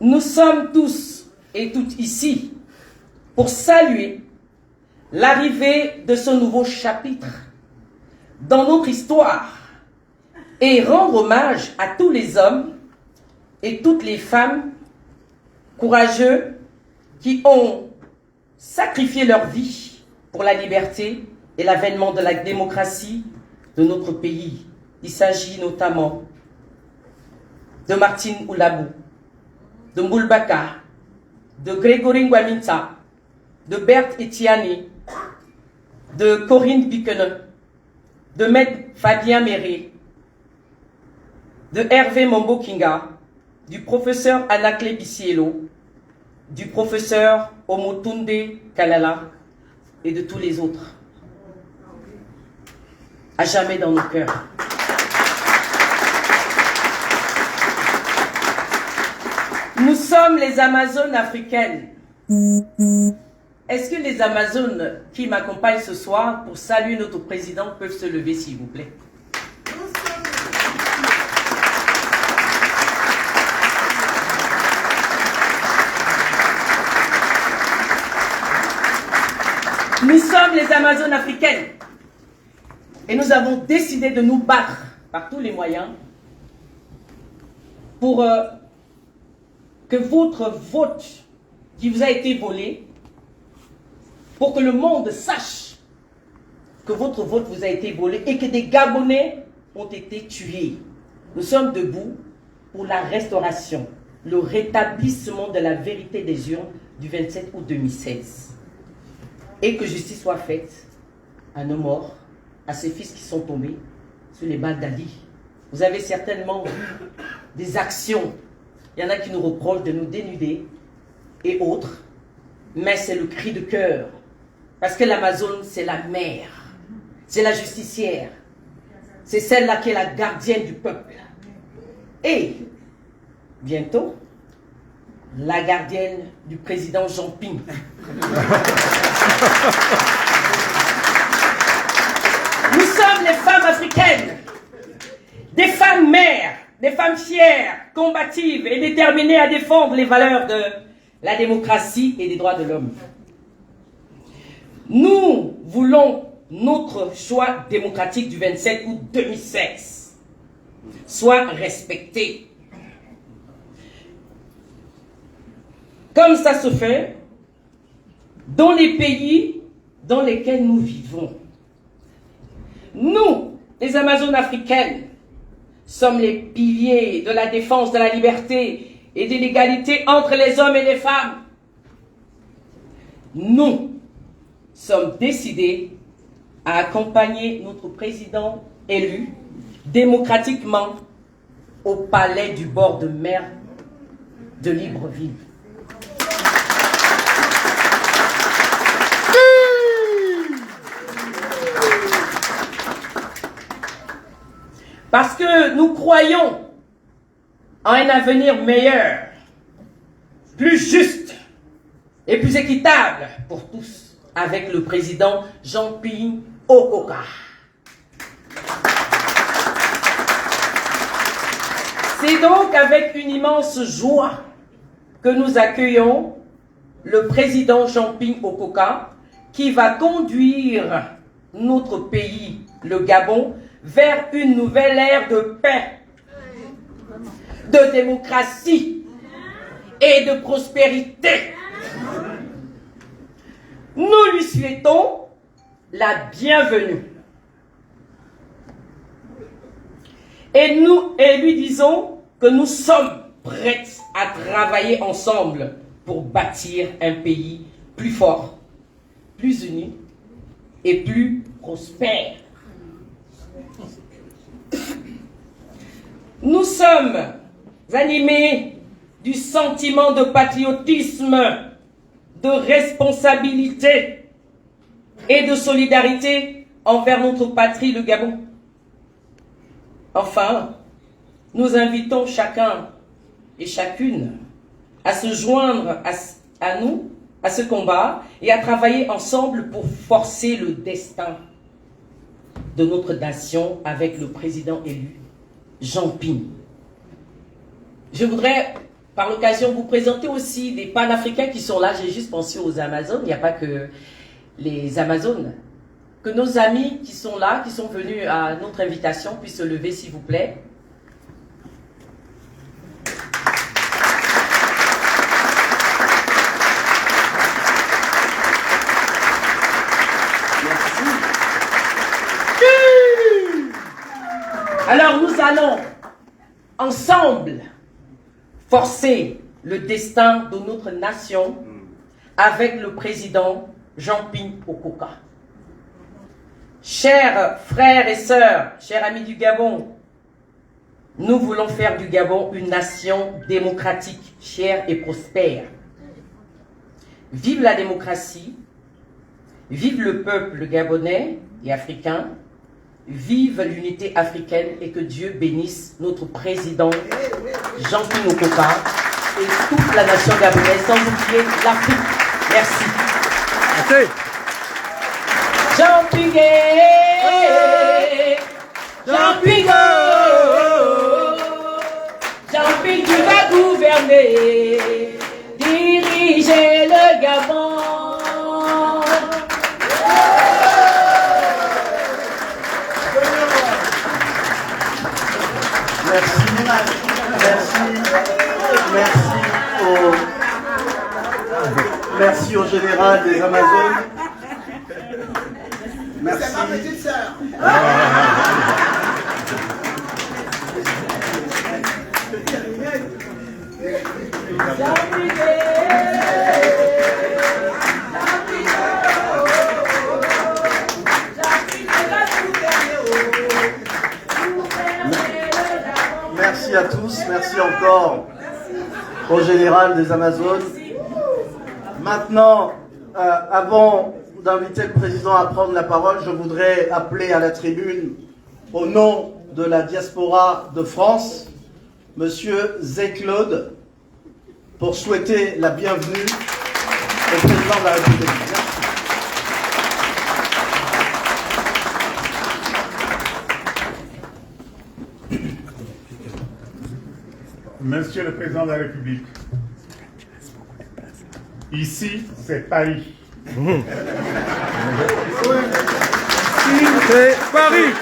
S2: Nous sommes tous et toutes ici pour saluer l'arrivée de ce nouveau chapitre dans notre histoire et rendre hommage à tous les hommes et toutes les femmes courageux qui ont sacrifié leur vie pour la liberté et l'avènement de la démocratie de notre pays. Il s'agit notamment de Martine Oulabou, de Mboulbaka, de Grégory Ngouaminta, de Berthe Etiani, de Corinne Bikene, de Maître Fabien Méré, de Hervé Mombo-Kinga, du professeur Anakle Bisielo, du professeur Omotunde Kalala et de tous les autres. À jamais dans nos cœurs. Nous sommes les Amazones africaines. Est-ce que les Amazones qui m'accompagnent ce soir pour saluer notre président peuvent se lever, s'il vous plaît? Nous sommes les Amazones africaines et nous avons décidé de nous battre par tous les moyens pour que votre vote qui vous a été volé, pour que le monde sache que votre vote vous a été volé et que des Gabonais ont été tués. Nous sommes debout pour la restauration, le rétablissement de la vérité des urnes du 27 août 2016. Et que justice soit faite à nos morts, à ces fils qui sont tombés sur les balles d'Ali. Vous avez certainement vu des actions. Il y en a qui nous reprochent de nous dénuder et autres. Mais c'est le cri de cœur. Parce que l'Amazone, c'est la mère. C'est la justicière. C'est celle-là qui est la gardienne du peuple. Et, bientôt, la gardienne du président Jean-Pierre. Nous sommes les femmes africaines, des femmes mères, des femmes fières, combatives et déterminées à défendre les valeurs de
S9: la démocratie et des droits de l'homme. Nous voulons notre choix démocratique du 27 août 2016 soit respecté. Comme ça se fait dans les pays dans lesquels nous vivons. Nous, les Amazones africaines, sommes les piliers de la défense de la liberté et de l'égalité entre les hommes et les femmes. Nous sommes décidés à accompagner notre président élu démocratiquement au palais du bord de mer de Libreville. Parce que nous croyons en un avenir meilleur, plus juste et plus équitable pour tous avec le président Jean-Pierre Okoka. C'est donc avec une immense joie que nous accueillons le président Jean-Pierre Okoka qui va conduire notre pays, le Gabon, vers une nouvelle ère de paix, de démocratie et de prospérité. Nous lui souhaitons la bienvenue. Et nous lui disons que nous sommes prêts à travailler ensemble pour bâtir un pays plus fort, plus uni et plus prospère. Nous sommes animés du sentiment de patriotisme, de responsabilité et de solidarité envers notre patrie, le Gabon. Enfin, nous invitons chacun et chacune à se joindre à nous, à ce combat, et à travailler ensemble pour forcer le destin de notre nation avec le président élu, Jean-Pierre. Je voudrais, par l'occasion, vous présenter aussi des panafricains qui sont là. J'ai juste pensé aux Amazones, il n'y a pas que les Amazones. Que nos amis qui sont là, qui sont venus à notre invitation, puissent se lever, s'il vous plaît. Alors nous allons ensemble forcer le destin de notre nation avec le président Jean-Pierre Okoka. Chers frères et sœurs, chers amis du Gabon, nous voulons faire du Gabon une nation démocratique, chère et prospère. Vive la démocratie, vive le peuple gabonais et africain, vive l'unité africaine et que Dieu bénisse notre président Jean-Pierre Okoka et toute la nation gabonaise, sans oublier l'Afrique. Merci.
S2: Merci.
S9: Jean-Pierre, Jean-Pierre, tu vas gouverner, diriger le Gabon.
S5: Merci au général des Amazones. Merci.
S4: C'est ma petite sœur.
S5: Merci à tous, merci encore au général des Amazones. Maintenant, avant d'inviter le président à prendre la parole, je voudrais appeler à la tribune, au nom de la diaspora de France, Monsieur Zé-Claude, pour souhaiter la bienvenue au président de la République.
S10: Monsieur le Président de la République, Ici, c'est Paris.
S2: C'est Paris.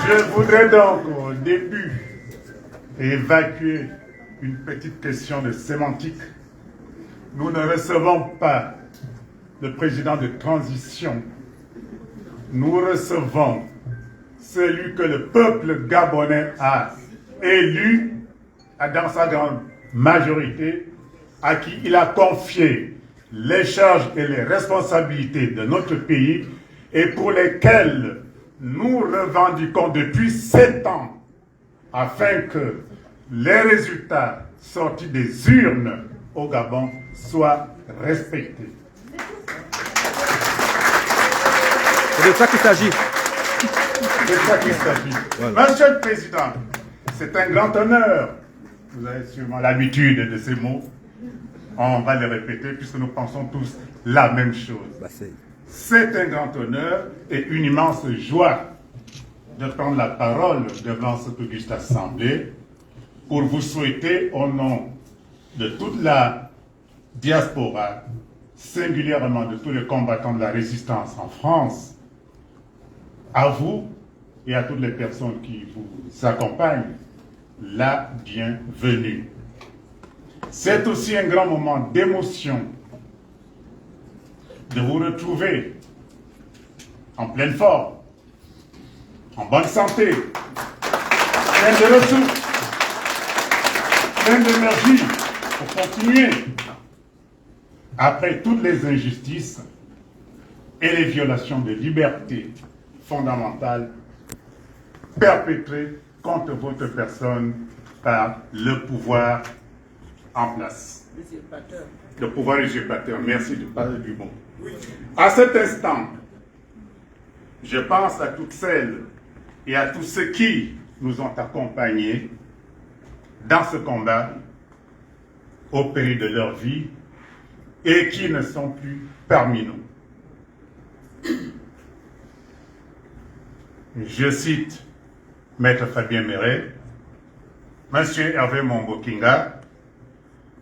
S10: Je voudrais donc au début évacuer une petite question de sémantique. Nous ne recevons pas le président de transition. Nous recevons celui que le peuple gabonais a élu dans sa grande majorité, à qui il a confié les charges et les responsabilités de notre pays et pour lesquelles nous revendiquons depuis 7 ans afin que les résultats sortis des urnes au Gabon soient respectés.
S2: C'est de ça qu'il s'agit.
S10: C'est de ça qu'il s'agit. Voilà. Monsieur le Président, c'est un grand honneur. Vous avez sûrement l'habitude de ces mots. On va les répéter puisque nous pensons tous la même chose. C'est un grand honneur et une immense joie de prendre la parole devant cette auguste assemblée pour vous souhaiter au nom de toute la diaspora, singulièrement de tous les combattants de la résistance en France, à vous et à toutes les personnes qui vous accompagnent, la bienvenue. C'est aussi un grand moment d'émotion de vous retrouver en pleine forme, en bonne santé, plein de ressources, plein d'énergie pour continuer après toutes les injustices et les violations de libertés fondamentales perpétrées contre votre personne par le pouvoir en place. Le pouvoir usurpateur, merci de parler du bon. À cet instant, je pense à toutes celles et à tous ceux qui nous ont accompagnés dans ce combat au péril de leur vie et qui ne sont plus parmi nous. Je cite Maître Fabien Méret, Monsieur Hervé Mongo-Kinga,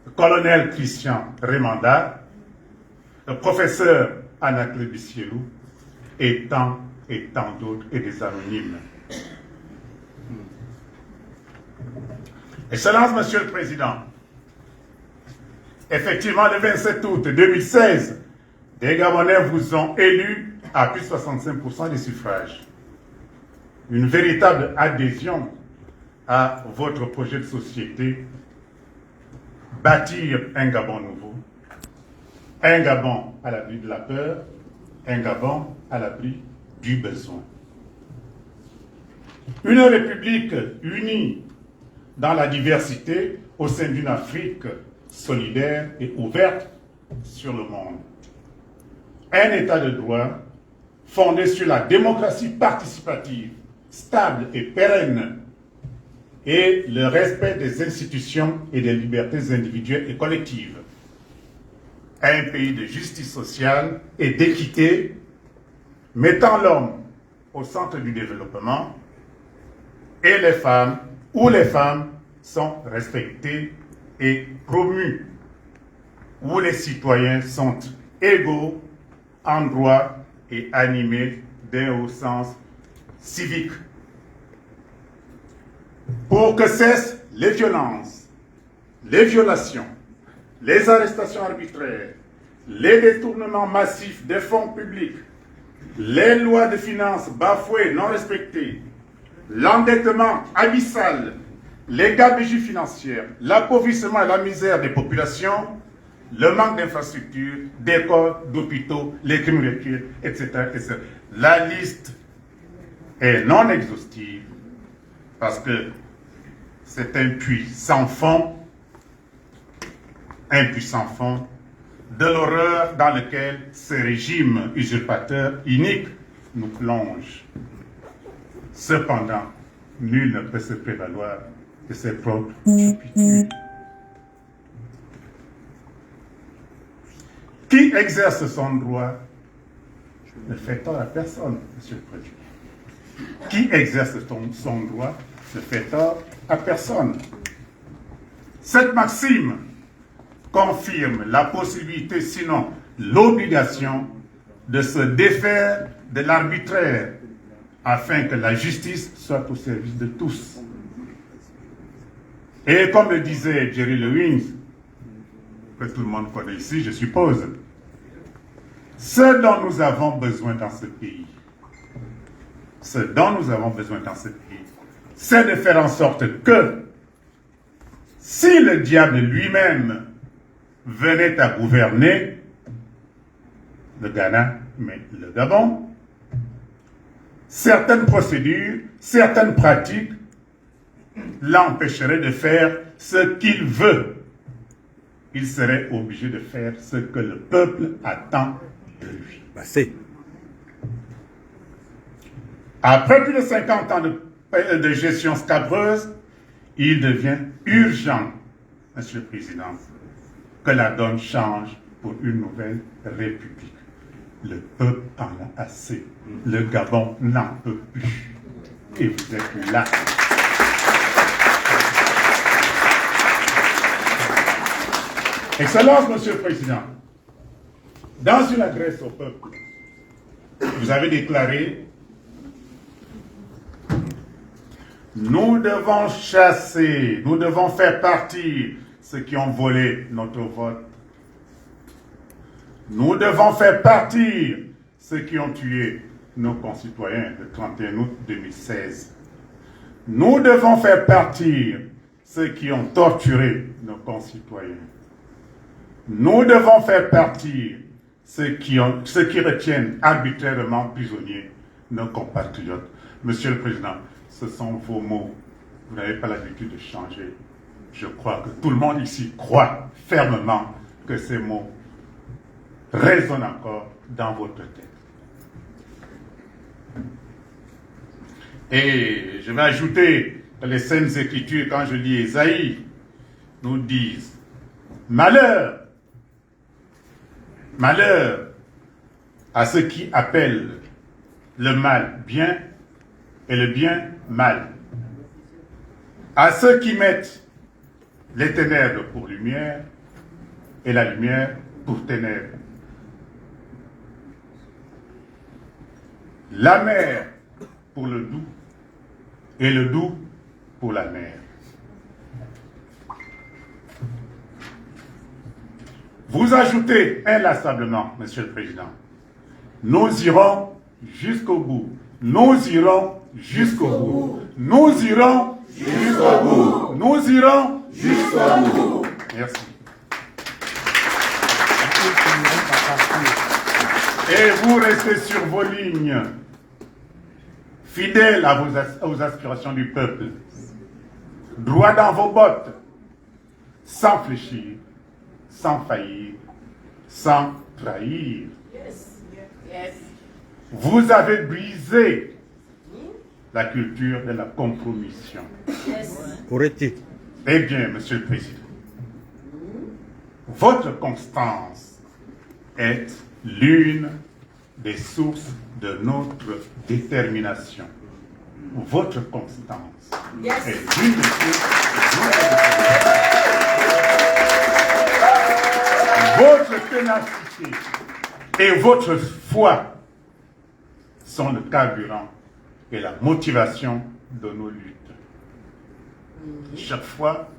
S10: le colonel Christian Remanda, le professeur Anaclet Bissielou et tant d'autres et des anonymes. Excellence, Monsieur le Président, effectivement, le 27 août 2016, des Gabonais vous ont élu à plus de 65% des suffrages. Une véritable adhésion à votre projet de société, bâtir un Gabon nouveau, un Gabon à l'abri de la peur, un Gabon à l'abri du besoin. Une république unie dans la diversité au sein d'une Afrique solidaire et ouverte sur le monde. Un État de droit fondé sur la démocratie participative, stable et pérenne, et le respect des institutions et des libertés individuelles et collectives. Un pays de justice sociale et d'équité, mettant l'homme au centre du développement, et les femmes, où les femmes sont respectées et promues, où les citoyens sont égaux en droit et animés d'un haut sens civique. Pour que cessent les violences, les violations, les arrestations arbitraires, les détournements massifs des fonds publics, les lois de finances bafouées, non respectées, l'endettement abyssal, les gabegies financières, l'appauvrissement et la misère des populations, le manque d'infrastructures, d'écoles, d'hôpitaux, les crimes rituels, etc., etc. La liste est non exhaustive parce que c'est un puits sans fond, de l'horreur dans lequel ce régime usurpateur inique nous plonge. Cependant, nul ne peut se prévaloir de ses propres turpitudes. Qui exerce son droit ne fait tort à personne, Monsieur le Président. Qui exerce son droit ne fait tort à personne. Cette maxime confirme la possibilité, sinon l'obligation, de se défaire de l'arbitraire afin que la justice soit au service de tous. Et comme le disait Jerry Lewin, que tout le monde connaît ici, je suppose, ce dont nous avons besoin dans ce pays, c'est de faire en sorte que, si le diable lui-même venait à gouverner le Ghana, mais le Gabon, certaines procédures, certaines pratiques l'empêcheraient de faire ce qu'il veut. Il serait obligé de faire ce que le peuple attend de lui. Après plus de 50 ans de gestion scabreuse, il devient urgent, Monsieur le Président, que la donne change pour une nouvelle république. Le peuple en a assez. Le Gabon n'en peut plus. Et vous êtes là. Excellence, Monsieur le Président, dans une adresse au peuple, vous avez déclaré: nous devons chasser, nous devons faire partir ceux qui ont volé notre vote. Nous devons faire partir ceux qui ont tué nos concitoyens le 31 août 2016. Nous devons faire partir ceux qui ont torturé nos concitoyens. Nous devons faire partir ceux qui retiennent arbitrairement prisonniers nos compatriotes. Monsieur le Président, ce sont vos mots. Vous n'avez pas l'habitude de changer. Je crois que tout le monde ici croit fermement que ces mots résonnent encore dans votre tête. Et je vais ajouter que les Saintes Écritures, quand je lis Ésaïe, nous disent: malheur, malheur à ceux qui appellent le mal bien et le bien mal, à ceux qui mettent les ténèbres pour lumière et la lumière pour ténèbres, la mer pour le doux et le doux pour la mer. Vous ajoutez inlassablement, Monsieur le Président: nous irons jusqu'au bout. Nous irons jusqu'au bout. Nous irons jusqu'au bout. Nous irons jusqu'au bout. Merci. Et vous restez sur vos lignes, fidèles aux aspirations du peuple, droit dans vos bottes, sans fléchir, sans faillir, sans trahir. Vous avez brisé la culture de la compromission. Eh bien, Monsieur le Président, votre constance est l'une des sources de notre détermination. Votre constance est l'une des sources de notre détermination. Votre ténacité et votre foi sont le carburant et la motivation de nos luttes. Chaque fois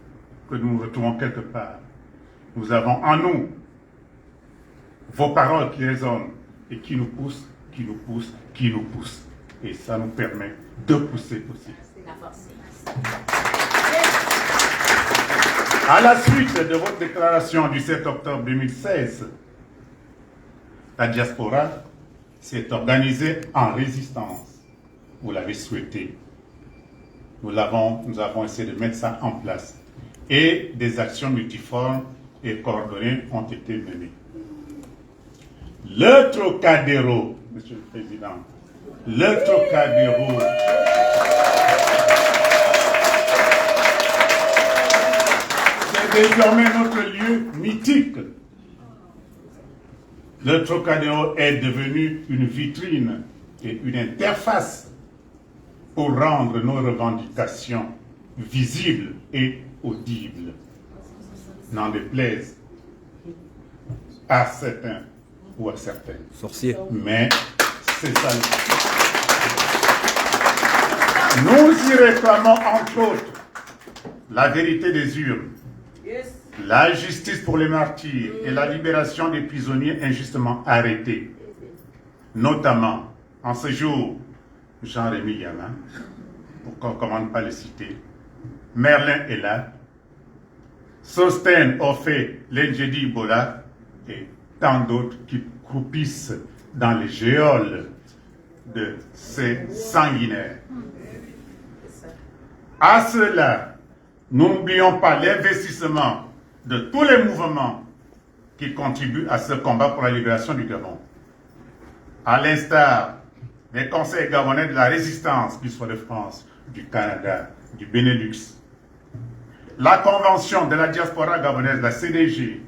S10: que nous nous retrouvons quelque part, nous avons en nous vos paroles qui résonnent et qui nous poussent, qui nous poussent, qui nous poussent. Et ça nous permet de pousser aussi. À la suite de votre déclaration du 7 octobre 2016, la diaspora s'est organisée en résistance. Vous l'avez souhaité. Nous avons essayé de mettre ça en place. Et des actions multiformes et coordonnées ont été menées. Le Trocadéro, Monsieur le Président, le Trocadéro, c'est désormais notre lieu mythique. Le Trocadéro est devenu une vitrine et une interface pour rendre nos revendications visibles et audibles. N'en déplaise à certains ou à certaines.
S2: Sorcier.
S10: Mais c'est ça. Nous y réclamons entre autres la vérité des urnes, la justice pour les martyrs et la libération des prisonniers injustement arrêtés. Notamment, en ce jour, Jean-Rémy Yama, comment ne pas le citer, Merlin est là, Sosten Ophé, Lenjedi Bola et tant d'autres qui croupissent dans les géoles de ces sanguinaires. À cela, n'oublions pas l'investissement de tous les mouvements qui contribuent à ce combat pour la libération du Gabon. À l'instar des conseils gabonais de la résistance, qu'ils soient de France, du Canada, du Benelux, la convention de la diaspora gabonaise, la CDG,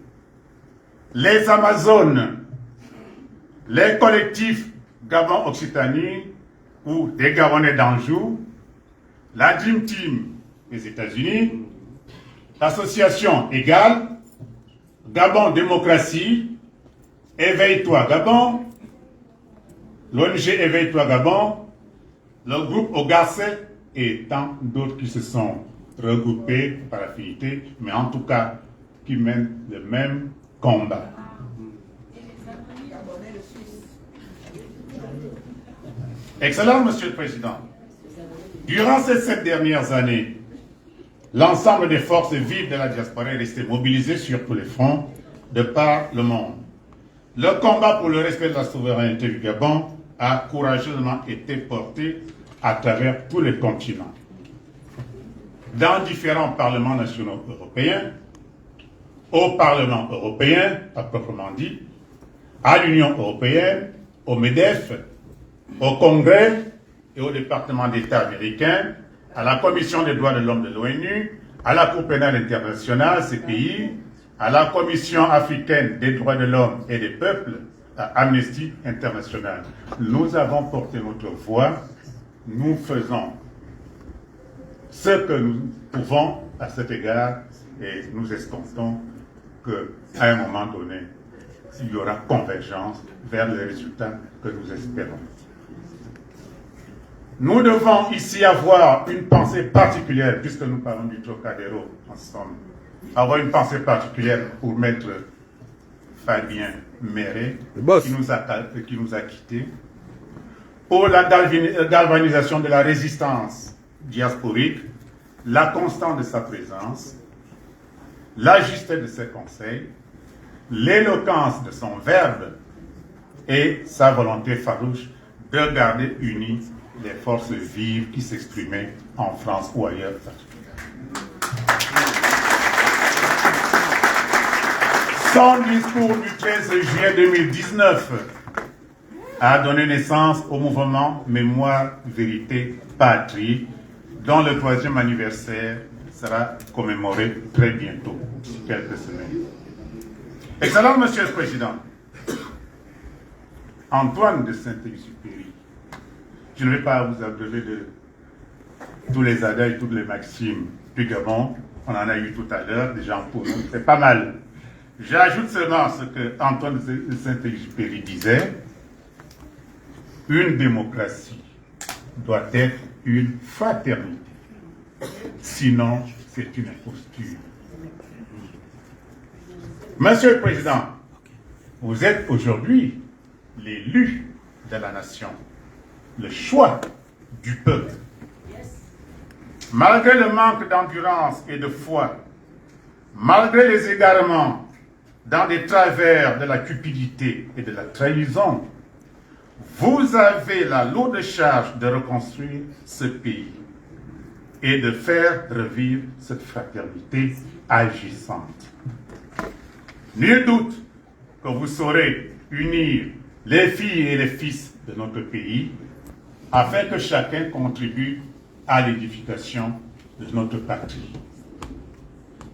S10: les Amazones, les collectifs Gabon-Occitanie ou des Gabonais d'Anjou, la Dream Team des États-Unis, l'association Égale, Gabon Démocratie, Éveille-toi Gabon, l'ONG Éveille-toi Gabon, le groupe Ogarce et tant d'autres qui se sont regroupés par affinité, mais en tout cas qui mènent le même combat. Excellent, Monsieur le Président. Durant ces 7 dernières années, l'ensemble des forces vives de la diaspora est resté mobilisé sur tous les fronts de par le monde. Le combat pour le respect de la souveraineté du Gabon a courageusement été porté à travers tous les continents. Dans différents parlements nationaux européens, au Parlement européen, à proprement dit, à l'Union européenne, au MEDEF, au Congrès et au département d'État américain, à la Commission des droits de l'homme de l'ONU, à la Cour pénale internationale, CPI, à la Commission africaine des droits de l'homme et des peuples, à Amnesty International. Nous avons porté notre voix, nous faisons ce que nous pouvons à cet égard et nous escomptons qu'à un moment donné, il y aura convergence vers les résultats que nous espérons. Nous devons ici avoir une pensée particulière, puisque nous parlons du Trocadéro ensemble, avoir une pensée particulière pour Maître Fabien Méré, qui nous a quittés, pour la galvanisation de la résistance diasporique, la constance de sa présence, la justesse de ses conseils, l'éloquence de son verbe et sa volonté farouche de garder unies les forces vives qui s'exprimaient en France ou ailleurs. Son discours du 13 juillet 2019 a donné naissance au mouvement Mémoire, Vérité, Patrie, dont le 3e anniversaire sera commémoré très bientôt, d'ici quelques semaines. Excellent, Monsieur le Président, Antoine de Saint-Exupéry, je ne vais pas vous abreuver de tous les adages, toutes les maximes du Gabon, on en a eu tout à l'heure, déjà pour nous, c'est pas mal. J'ajoute seulement ce que Antoine de Saint-Exupéry disait, une démocratie doit être une fraternité, sinon c'est une imposture. Monsieur le Président, vous êtes aujourd'hui l'élu de la nation, le choix du peuple. Malgré le manque d'endurance et de foi, malgré les égarements dans des travers de la cupidité et de la trahison, vous avez la lourde charge de reconstruire ce pays et de faire revivre cette fraternité agissante. Nul doute que vous saurez unir les filles et les fils de notre pays afin que chacun contribue à l'édification de notre patrie.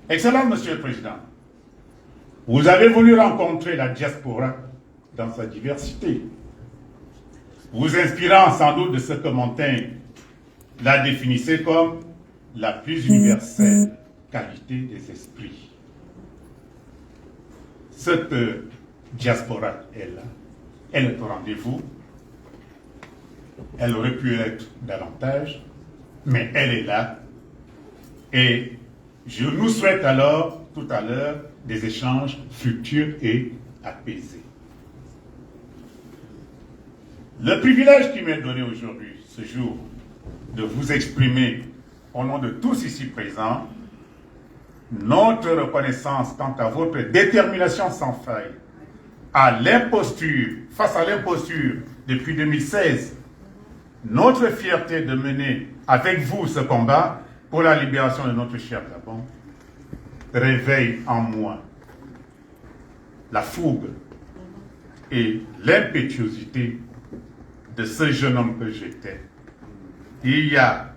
S10: Excellent, Monsieur le Président, vous avez voulu rencontrer la diaspora dans sa diversité, vous inspirant sans doute de ce que Montaigne la définissait comme la plus universelle qualité des esprits. Cette diaspora est là. Elle est au rendez-vous. Elle aurait pu être davantage, mais elle est là. Et je nous souhaite alors, tout à l'heure, des échanges fructueux et apaisés. Le privilège qui m'est donné aujourd'hui, ce jour, de vous exprimer au nom de tous ici présents, notre reconnaissance quant à votre détermination sans faille à l'imposture, face à l'imposture depuis 2016, notre fierté de mener avec vous ce combat pour la libération de notre cher Gabon, réveille en moi la fougue et l'impétuosité de ce jeune homme que j'étais. Il y a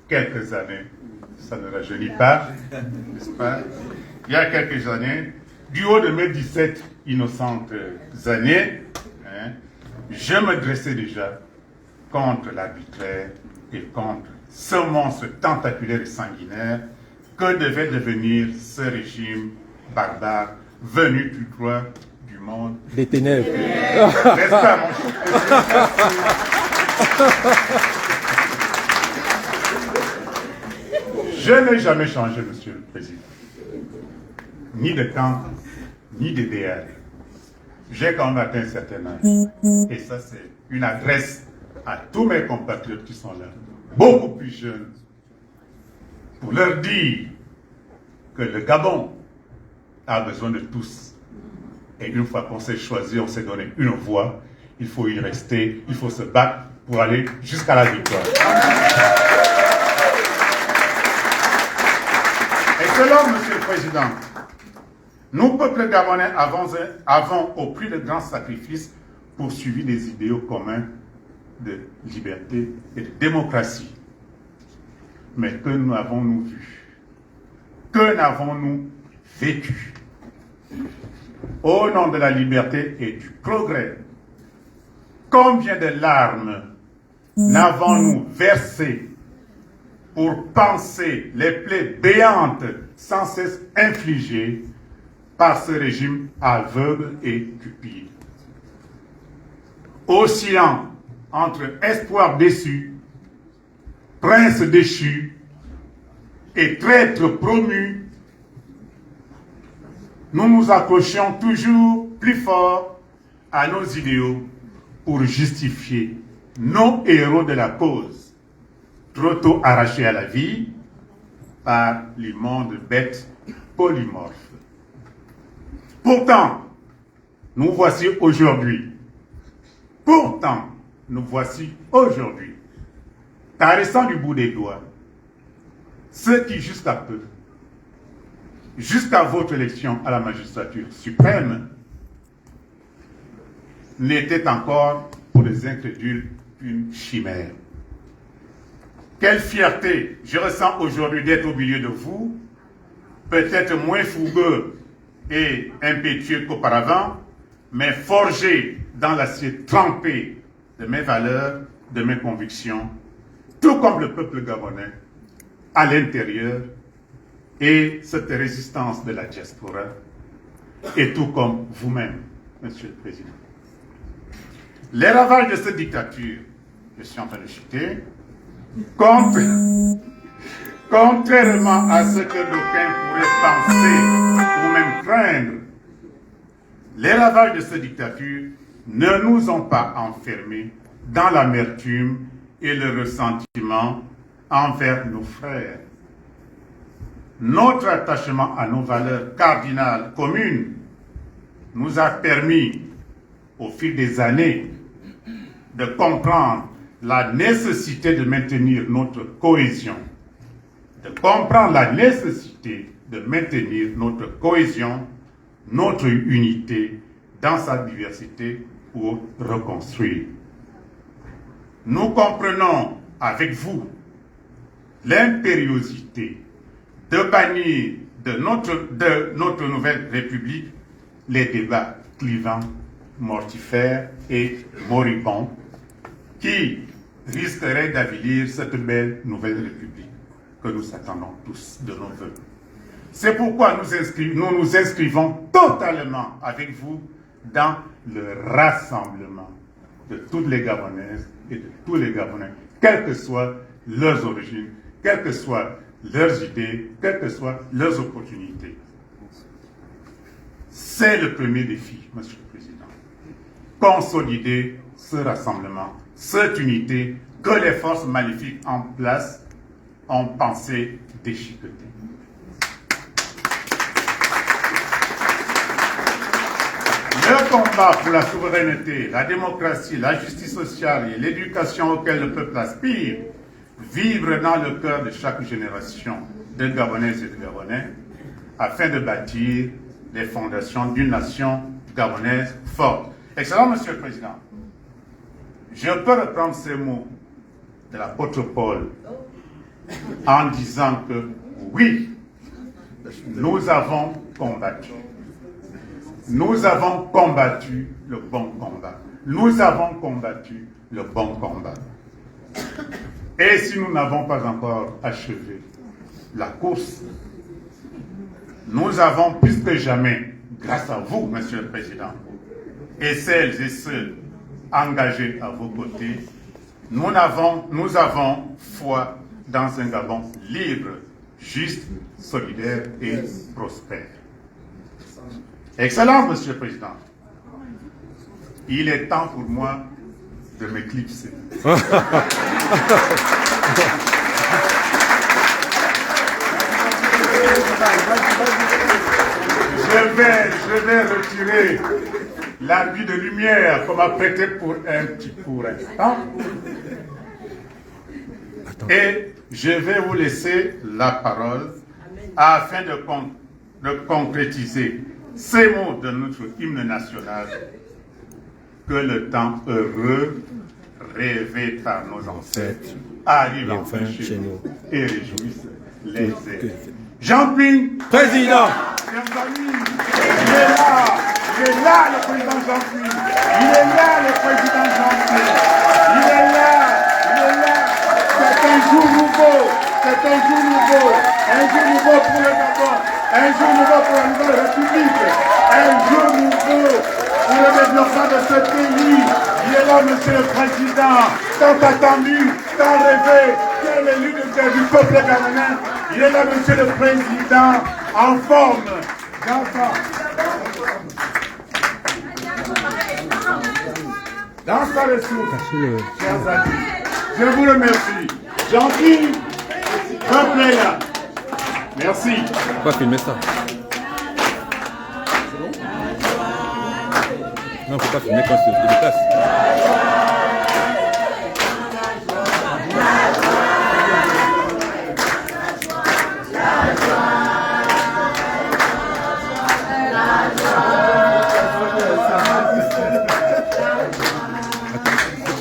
S10: quelques années, ça ne rajeunit pas, n'est-ce pas? Il y a quelques années, du haut de mes 17 innocentes années, je me dressais déjà contre l'arbitraire et contre ce monstre tentaculaire et sanguinaire que devait devenir ce régime barbare venu tout droit du monde
S2: des ténèbres.
S10: N'est-ce pas, mon cher président? Je n'ai jamais changé, monsieur le président. Ni de camp, ni d'idéal. J'ai quand même atteint un certain âge. Et ça, c'est une adresse à tous mes compatriotes qui sont là, beaucoup plus jeunes, pour leur dire que le Gabon a besoin de tous. Et une fois qu'on s'est choisi, on s'est donné une voie, il faut y rester, il faut se battre pour aller jusqu'à la victoire. Et selon Monsieur le Président, nous, peuple gabonais, avons, au prix de grands sacrifices, poursuivi des idéaux communs de liberté et de démocratie. Mais que n'avons-nous vu? Que n'avons-nous vécu? Au nom de la liberté et du progrès, combien de larmes n'avons-nous versées pour panser les plaies béantes sans cesse infligées par ce régime aveugle et cupide? Oscillant entre espoir déçu, prince déchu et traître promu, nous nous accrochons toujours plus fort à nos idéaux pour justifier nos héros de la cause, trop tôt arrachés à la vie par l'immonde bête polymorphe. Pourtant, nous voici aujourd'hui. Caressant du bout des doigts, ceux qui jusqu'à peu, jusqu'à votre élection à la magistrature suprême, n'étaient encore pour les incrédules une chimère. Quelle fierté je ressens aujourd'hui d'être au milieu de vous, peut-être moins fougueux et impétueux qu'auparavant, mais forgé dans l'acier trempé de mes valeurs, de mes convictions, tout comme le peuple gabonais, à l'intérieur, et cette résistance de la diaspora, et tout comme vous-même, Monsieur le Président. Les ravages de cette dictature, je suis en train de citer, contrairement à ce que d'aucuns pourraient penser ou même craindre, les ravages de cette dictature ne nous ont pas enfermés dans l'amertume et le ressentiment envers nos frères. Notre attachement à nos valeurs cardinales communes nous a permis, au fil des années, de comprendre la nécessité de maintenir notre cohésion, notre unité dans sa diversité pour reconstruire. Nous comprenons avec vous l'impériosité de bannir de notre nouvelle République les débats clivants, mortifères et moribonds qui risqueraient d'avilir cette belle nouvelle République que nous attendons tous de nos voeux. C'est pourquoi nous nous inscrivons totalement avec vous dans le rassemblement de toutes les Gabonaises et de tous les Gabonais, quelles que soient leurs origines, quelles que soient leurs idées, quelles que soient leurs opportunités. C'est le premier défi, Monsieur le Président. Consolider ce rassemblement, cette unité que les forces maléfiques en place ont pensé déchiqueter. Le combat pour la souveraineté, la démocratie, la justice sociale et l'éducation auquel le peuple aspire vibre dans le cœur de chaque génération de Gabonaises et de Gabonais afin de bâtir les fondations d'une nation gabonaise forte. Excellent, Monsieur le Président. Je peux reprendre ces mots de l'apôtre Paul en disant que oui, nous avons combattu. Nous avons combattu le bon combat. Nous avons combattu le bon combat. Et si nous n'avons pas encore achevé la course, nous avons plus que jamais, grâce à vous, Monsieur le Président, et celles et ceux engagés à vos côtés, nous avons foi dans un Gabon libre, juste, solidaire et prospère. Excellent, Monsieur le Président. Il est temps pour moi de m'éclipser. Je vais retirer l'habit de lumière qu'on m'a prêté pour un petit court instant. Et je vais vous laisser la parole afin de concrétiser ces mots de notre hymne national. Que le temps heureux rêvé par nos ancêtres arrive enfin chez nous et réjouisse les ailes. Jean-Ping,
S2: Président.
S10: Chers amis, il est là le président Jean-Ping. Il est là le président Jean-Ping. Il est là. C'est un jour nouveau. C'est un jour nouveau. Un jour nouveau pour le Gabon. Un jour nouveau pour la nouvelle République. Un jour nouveau pour le développement de ce pays. Il est là, Monsieur le Président, tant attendu, tant rêvé, qui est l'élu du peuple gabonais. Il est là, Monsieur le Président, en forme. Dans sa ressource, chers amis, je vous remercie. Gentil, peuple est là. Merci.
S2: On va filmer ça. Non, il ne faut pas filmer quand c'est de déplace.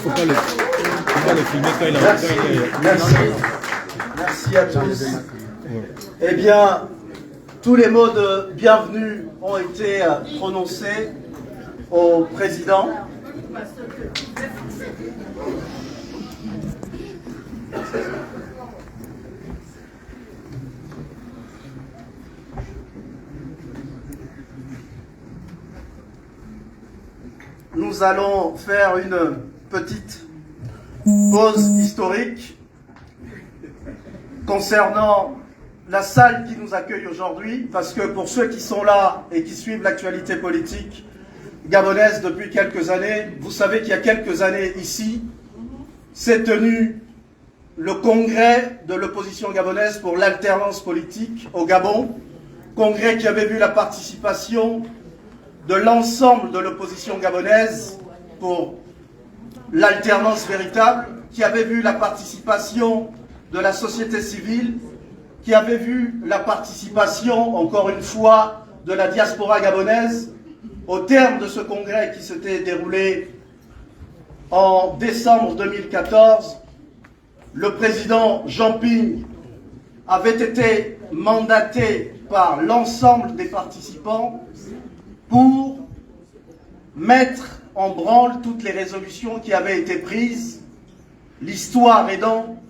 S2: Faut pas le filmer quand il a...
S5: Merci à tous. Eh bien, tous les mots de bienvenue ont été prononcés au président. Nous allons faire une petite pause historique concernant la salle qui nous accueille aujourd'hui, parce que pour ceux qui sont là et qui suivent l'actualité politique gabonaise depuis quelques années, vous savez qu'il y a quelques années ici, s'est tenu le congrès de l'opposition gabonaise pour l'alternance politique au Gabon, congrès qui avait vu la participation de l'ensemble de l'opposition gabonaise pour l'alternance véritable, qui avait vu la participation de la société civile, qui avait vu la participation, encore une fois, de la diaspora gabonaise. Au terme de ce congrès qui s'était déroulé en décembre 2014, le président Jean-Ping avait été mandaté par l'ensemble des participants pour mettre en branle toutes les résolutions qui avaient été prises. L'histoire aidant,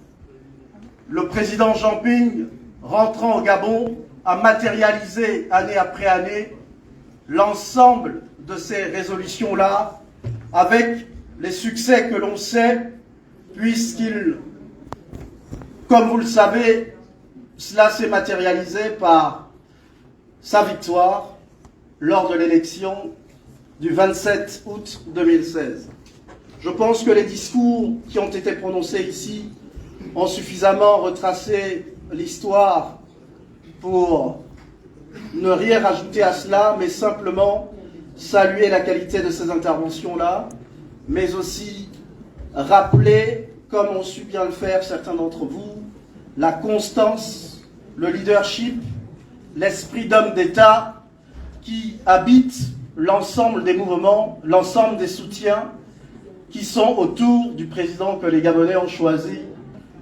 S5: le président Jean-Ping, rentrant au Gabon, a matérialisé année après année l'ensemble de ces résolutions-là avec les succès que l'on sait, puisqu'il, comme vous le savez, cela s'est matérialisé par sa victoire lors de l'élection du 27 août 2016. Je pense que les discours qui ont été prononcés ici ont suffisamment retracé l'histoire pour ne rien rajouter à cela, mais simplement saluer la qualité de ces interventions-là, mais aussi rappeler, comme ont su bien le faire certains d'entre vous, la constance, le leadership, l'esprit d'homme d'État qui habite l'ensemble des mouvements, l'ensemble des soutiens qui sont autour du président que les Gabonais ont choisi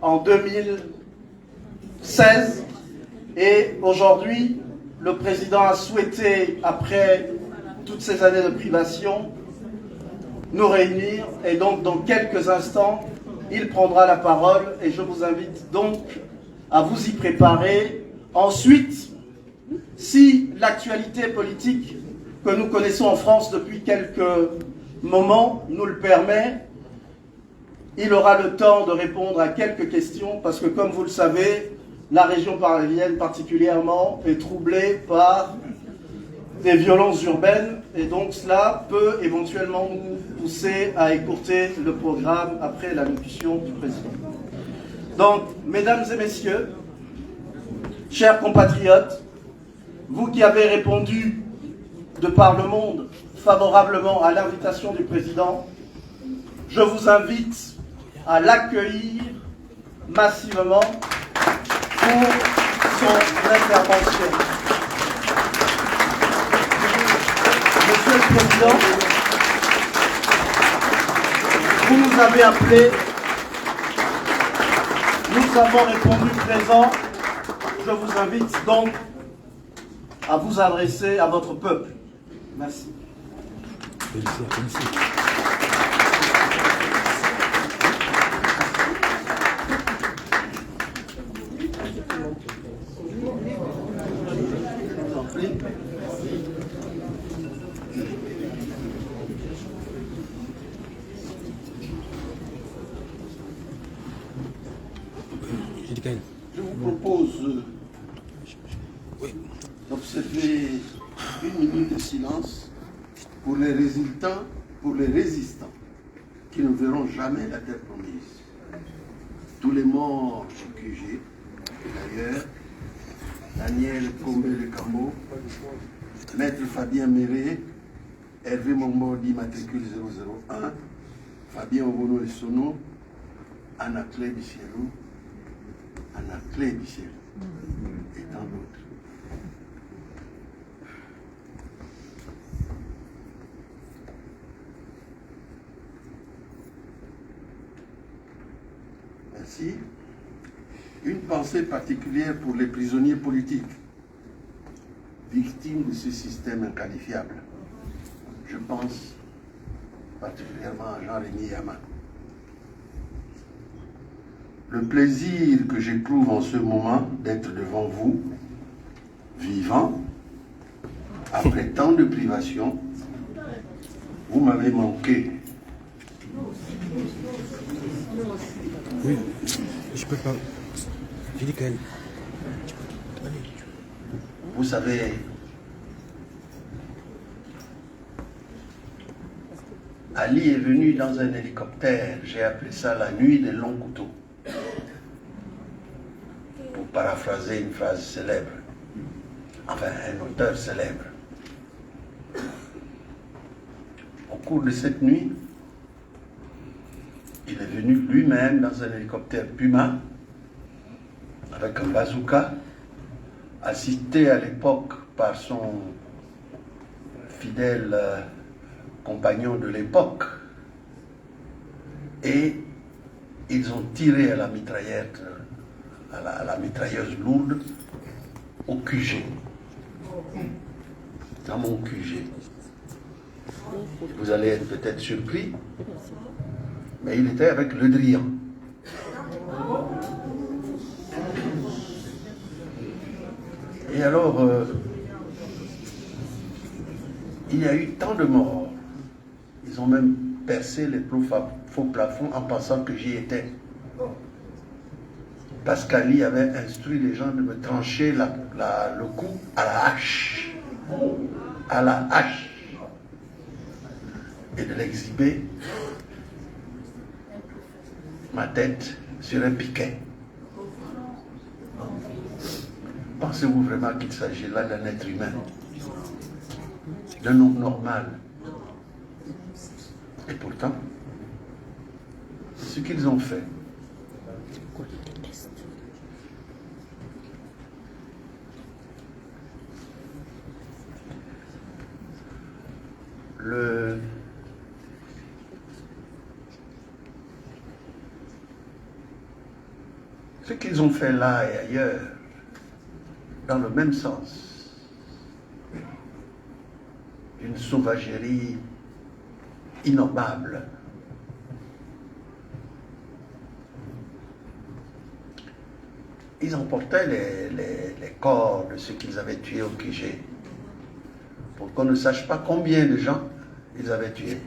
S5: en 2016. Et aujourd'hui, le président a souhaité, après toutes ces années de privation, nous réunir. Et donc, dans quelques instants, il prendra la parole. Et je vous invite donc à vous y préparer. Ensuite, si l'actualité politique que nous connaissons en France depuis quelques moments nous le permet, il aura le temps de répondre à quelques questions, parce que comme vous le savez, la région parisienne particulièrement est troublée par des violences urbaines, et donc cela peut éventuellement nous pousser à écourter le programme après l'allocution du président. Donc, mesdames et messieurs, chers compatriotes, vous qui avez répondu de par le monde favorablement à l'invitation du président, je vous invite à l'accueillir massivement pour son intervention. Monsieur le Président, vous nous avez appelés, nous avons répondu présent. Je vous invite donc à vous adresser à votre peuple. Merci.
S11: Je vous propose d'observer une minute de silence pour les résultats, pour les résistants qui ne verront jamais la terre promise. Tous les morts au QG, d'ailleurs, Daniel Combé-Le Cambo, Maître Fabien Méré, Hervé Mombordi, matricule 001, Fabien Obono et Sono, Anaclé Bichirou, Anaclé Bichirou, et tant d'autres. Merci. Une pensée particulière pour les prisonniers politiques, victimes de ce système inqualifiable. Je pense particulièrement à Jean-Rémy Yama. Le plaisir que j'éprouve en ce moment d'être devant vous, vivant, après tant de privations, vous m'avez manqué.
S2: Oui, je peux pas. J'ai dit qu'elle.
S11: Vous savez, Ali est venu dans un hélicoptère, j'ai appelé ça la nuit des longs couteaux. Pour paraphraser une phrase célèbre, enfin un auteur célèbre. Au cours de cette nuit, il est venu lui-même dans un hélicoptère Puma, avec un bazooka, assisté à l'époque par son fidèle compagnon de l'époque, et ils ont tiré à la mitraillette, à la mitrailleuse lourde, au QG, dans mon QG. Vous allez être peut-être surpris, mais il était avec Le Drian. Et alors, Il y a eu tant de morts. Ils ont même percé les faux plafonds en pensant que j'y étais. Pascali avait instruit les gens de me trancher le cou à la hache. À la hache. Et de l'exhiber, ma tête, sur un piquet. Pensez-vous vraiment qu'il s'agit là d'un être humain, d'un homme normal? Et pourtant, ce qu'ils ont fait, ce qu'ils ont fait là et ailleurs, dans le même sens, une sauvagerie innommable. Ils emportaient les corps de ceux qu'ils avaient tués au QG pour qu'on ne sache pas combien de gens ils avaient tués.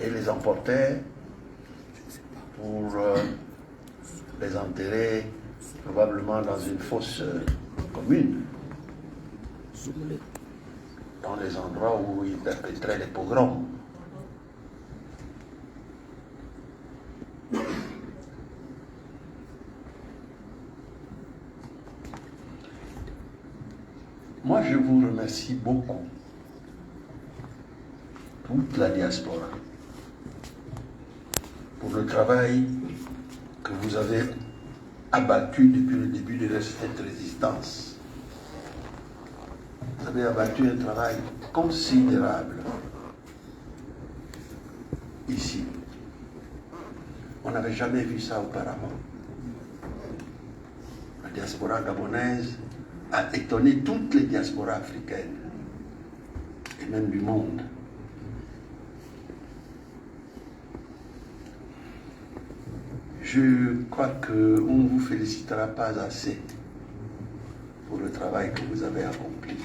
S11: Et les emportaient pour les enterrer probablement dans une fosse commune, dans les endroits où ils perpétraient les pogroms. Moi, je vous remercie beaucoup, toute la diaspora, pour le travail que vous avez abattu depuis le début de cette résistance. Vous avez abattu un travail considérable ici. On n'avait jamais vu ça auparavant. La diaspora gabonaise a étonné toutes les diasporas africaines et même du monde. Je crois qu'on ne vous félicitera pas assez pour le travail que vous avez accompli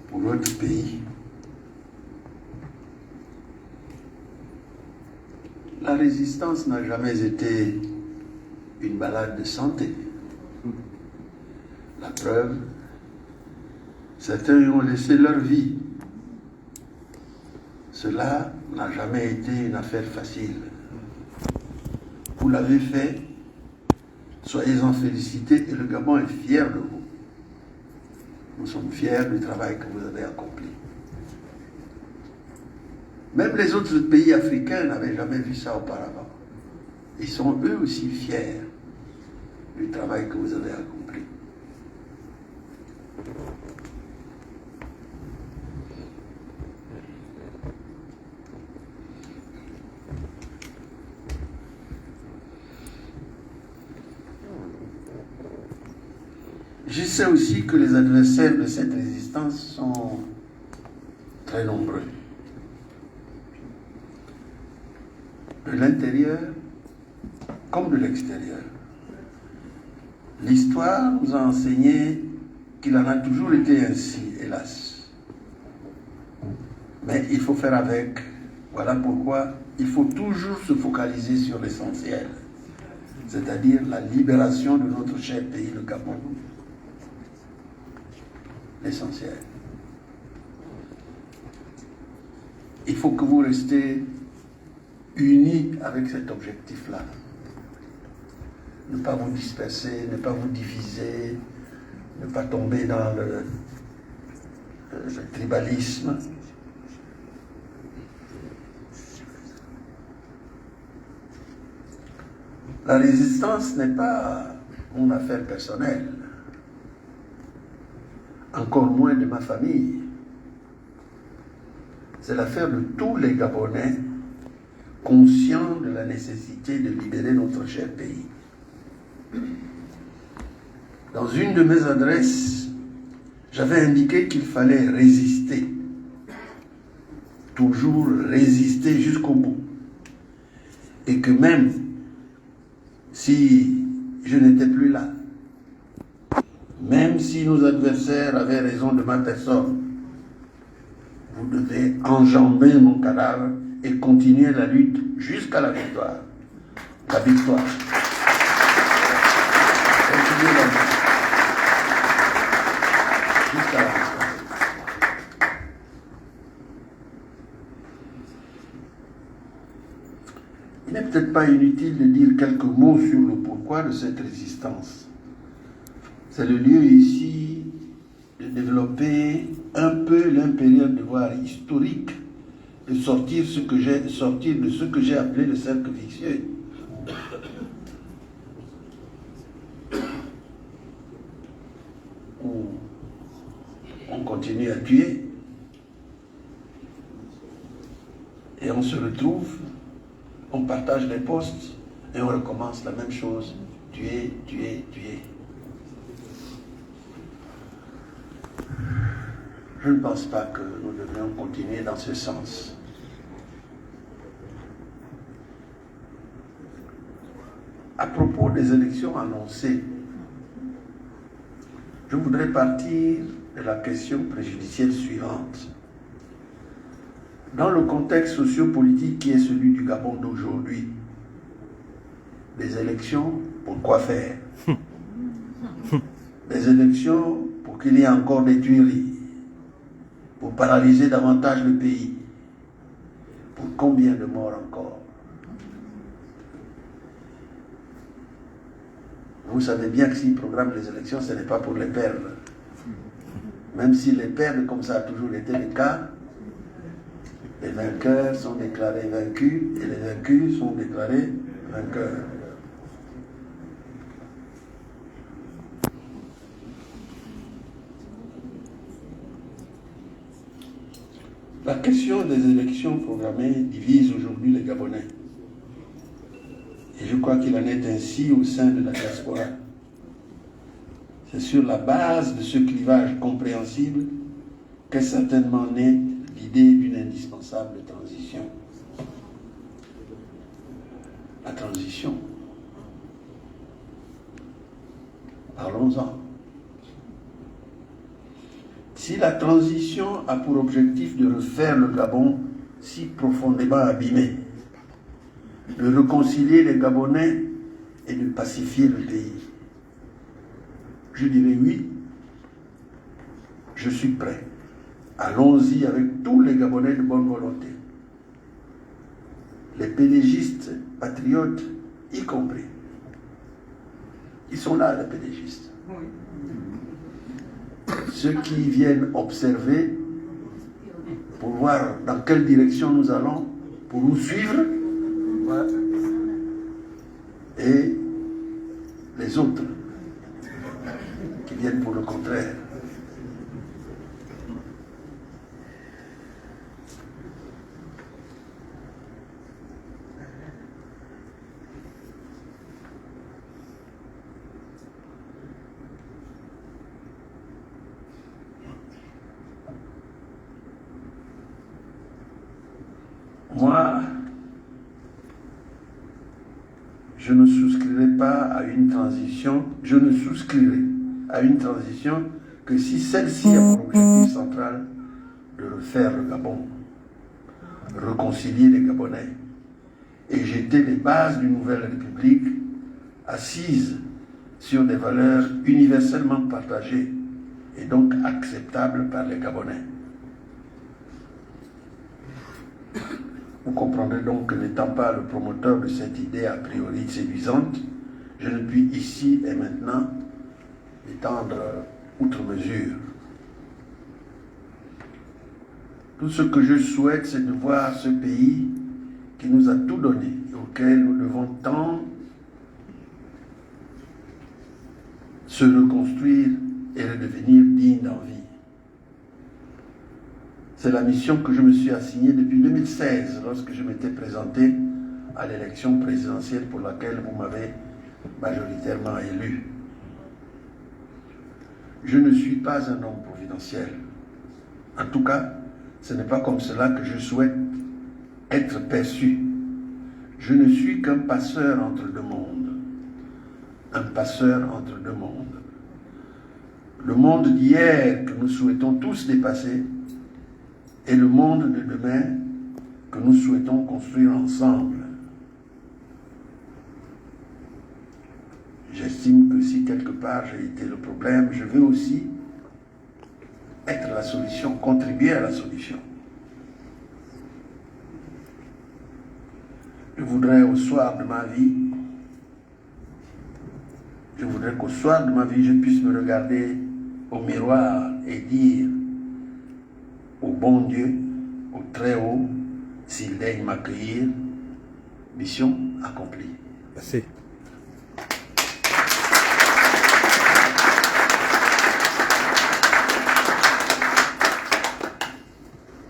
S11: pour notre pays. La résistance n'a jamais été une balade de santé. La preuve, certains y ont laissé leur vie. Cela n'a jamais été une affaire facile. Vous l'avez fait, soyez-en félicités et le Gabon est fier de vous. Nous sommes fiers du travail que vous avez accompli. Même les autres pays africains n'avaient jamais vu ça auparavant. Ils sont eux aussi fiers du travail que vous avez accompli. Je sais aussi que les adversaires de cette résistance sont très nombreux. De l'intérieur comme de l'extérieur. L'histoire nous a enseigné qu'il en a toujours été ainsi, hélas. Mais il faut faire avec. Voilà pourquoi il faut toujours se focaliser sur l'essentiel, c'est-à-dire la libération de notre cher pays, le Gabon. L'essentiel. Il faut que vous restiez unis avec cet objectif-là. Ne pas vous disperser, ne pas vous diviser, ne pas tomber dans le tribalisme. La résistance n'est pas une affaire personnelle, encore moins de ma famille. C'est l'affaire de tous les Gabonais conscients de la nécessité de libérer notre cher pays. Dans une de mes adresses, j'avais indiqué qu'il fallait résister, toujours résister jusqu'au bout, et que même si je n'étais plus là, même si nos adversaires avaient raison de ma personne, vous devez enjamber mon cadavre et continuer la lutte jusqu'à la victoire. La victoire. Continuez la lutte. Jusqu'à la victoire. Il n'est peut-être pas inutile de dire quelques mots sur le pourquoi de cette résistance. C'est le lieu ici de développer un peu l'impérieux devoir historique de sortir de ce que j'ai appelé le cercle vicieux. Où on continue à tuer et on se retrouve, on partage les postes et on recommence la même chose, tuer, tuer, tuer. Je ne pense pas que nous devrions continuer dans ce sens. À propos des élections annoncées, je voudrais partir de la question préjudicielle suivante. Dans le contexte sociopolitique qui est celui du Gabon d'aujourd'hui, des élections, pour quoi faire? Des élections pour qu'il y ait encore des tueries, pour paralyser davantage le pays. Pour combien de morts encore? Vous savez bien que s'ils programment les élections, ce n'est pas pour les perdre. Même s'ils les perdent, comme ça a toujours été le cas, les vainqueurs sont déclarés vaincus et les vaincus sont déclarés vainqueurs. La question des élections programmées divise aujourd'hui les Gabonais. Et je crois qu'il en est ainsi au sein de la diaspora. C'est sur la base de ce clivage compréhensible qu'est certainement née l'idée d'une indispensable transition. La transition. Parlons-en. Si la transition a pour objectif de refaire le Gabon si profondément abîmé, de réconcilier les Gabonais et de pacifier le pays, je dirais oui, je suis prêt. Allons-y avec tous les Gabonais de bonne volonté. Les pédégistes, patriotes, y compris. Ils sont là, les pédégistes.
S1: Oui.
S11: Ceux qui viennent observer pour voir dans quelle direction nous allons, pour nous suivre, et les autres qui viennent pour le contraire. Moi, je ne souscrirai pas à une transition, je ne souscrirai à une transition que si celle-ci a pour objectif central de refaire le Gabon, réconcilier les Gabonais et jeter les bases d'une nouvelle république assise sur des valeurs universellement partagées et donc acceptables par les Gabonais. Vous comprendrez donc que n'étant pas le promoteur de cette idée a priori séduisante, je ne puis ici et maintenant étendre outre mesure. Tout ce que je souhaite, c'est de voir ce pays qui nous a tout donné et auquel nous devons tant se reconstruire et redevenir digne d'envie. C'est la mission que je me suis assignée depuis 2016, lorsque je m'étais présenté à l'élection présidentielle pour laquelle vous m'avez majoritairement élu. Je ne suis pas un homme providentiel. En tout cas, ce n'est pas comme cela que je souhaite être perçu. Je ne suis qu'un passeur entre deux mondes. Un passeur entre deux mondes. Le monde d'hier que nous souhaitons tous dépasser et le monde de demain que nous souhaitons construire ensemble. J'estime que si quelque part j'ai été le problème, je veux aussi être la solution, contribuer à la solution. Je voudrais au soir de ma vie, qu'au soir de ma vie, je puisse me regarder au miroir et dire au bon Dieu, au très haut, s'il daigne m'accueillir, mission accomplie.
S2: Merci.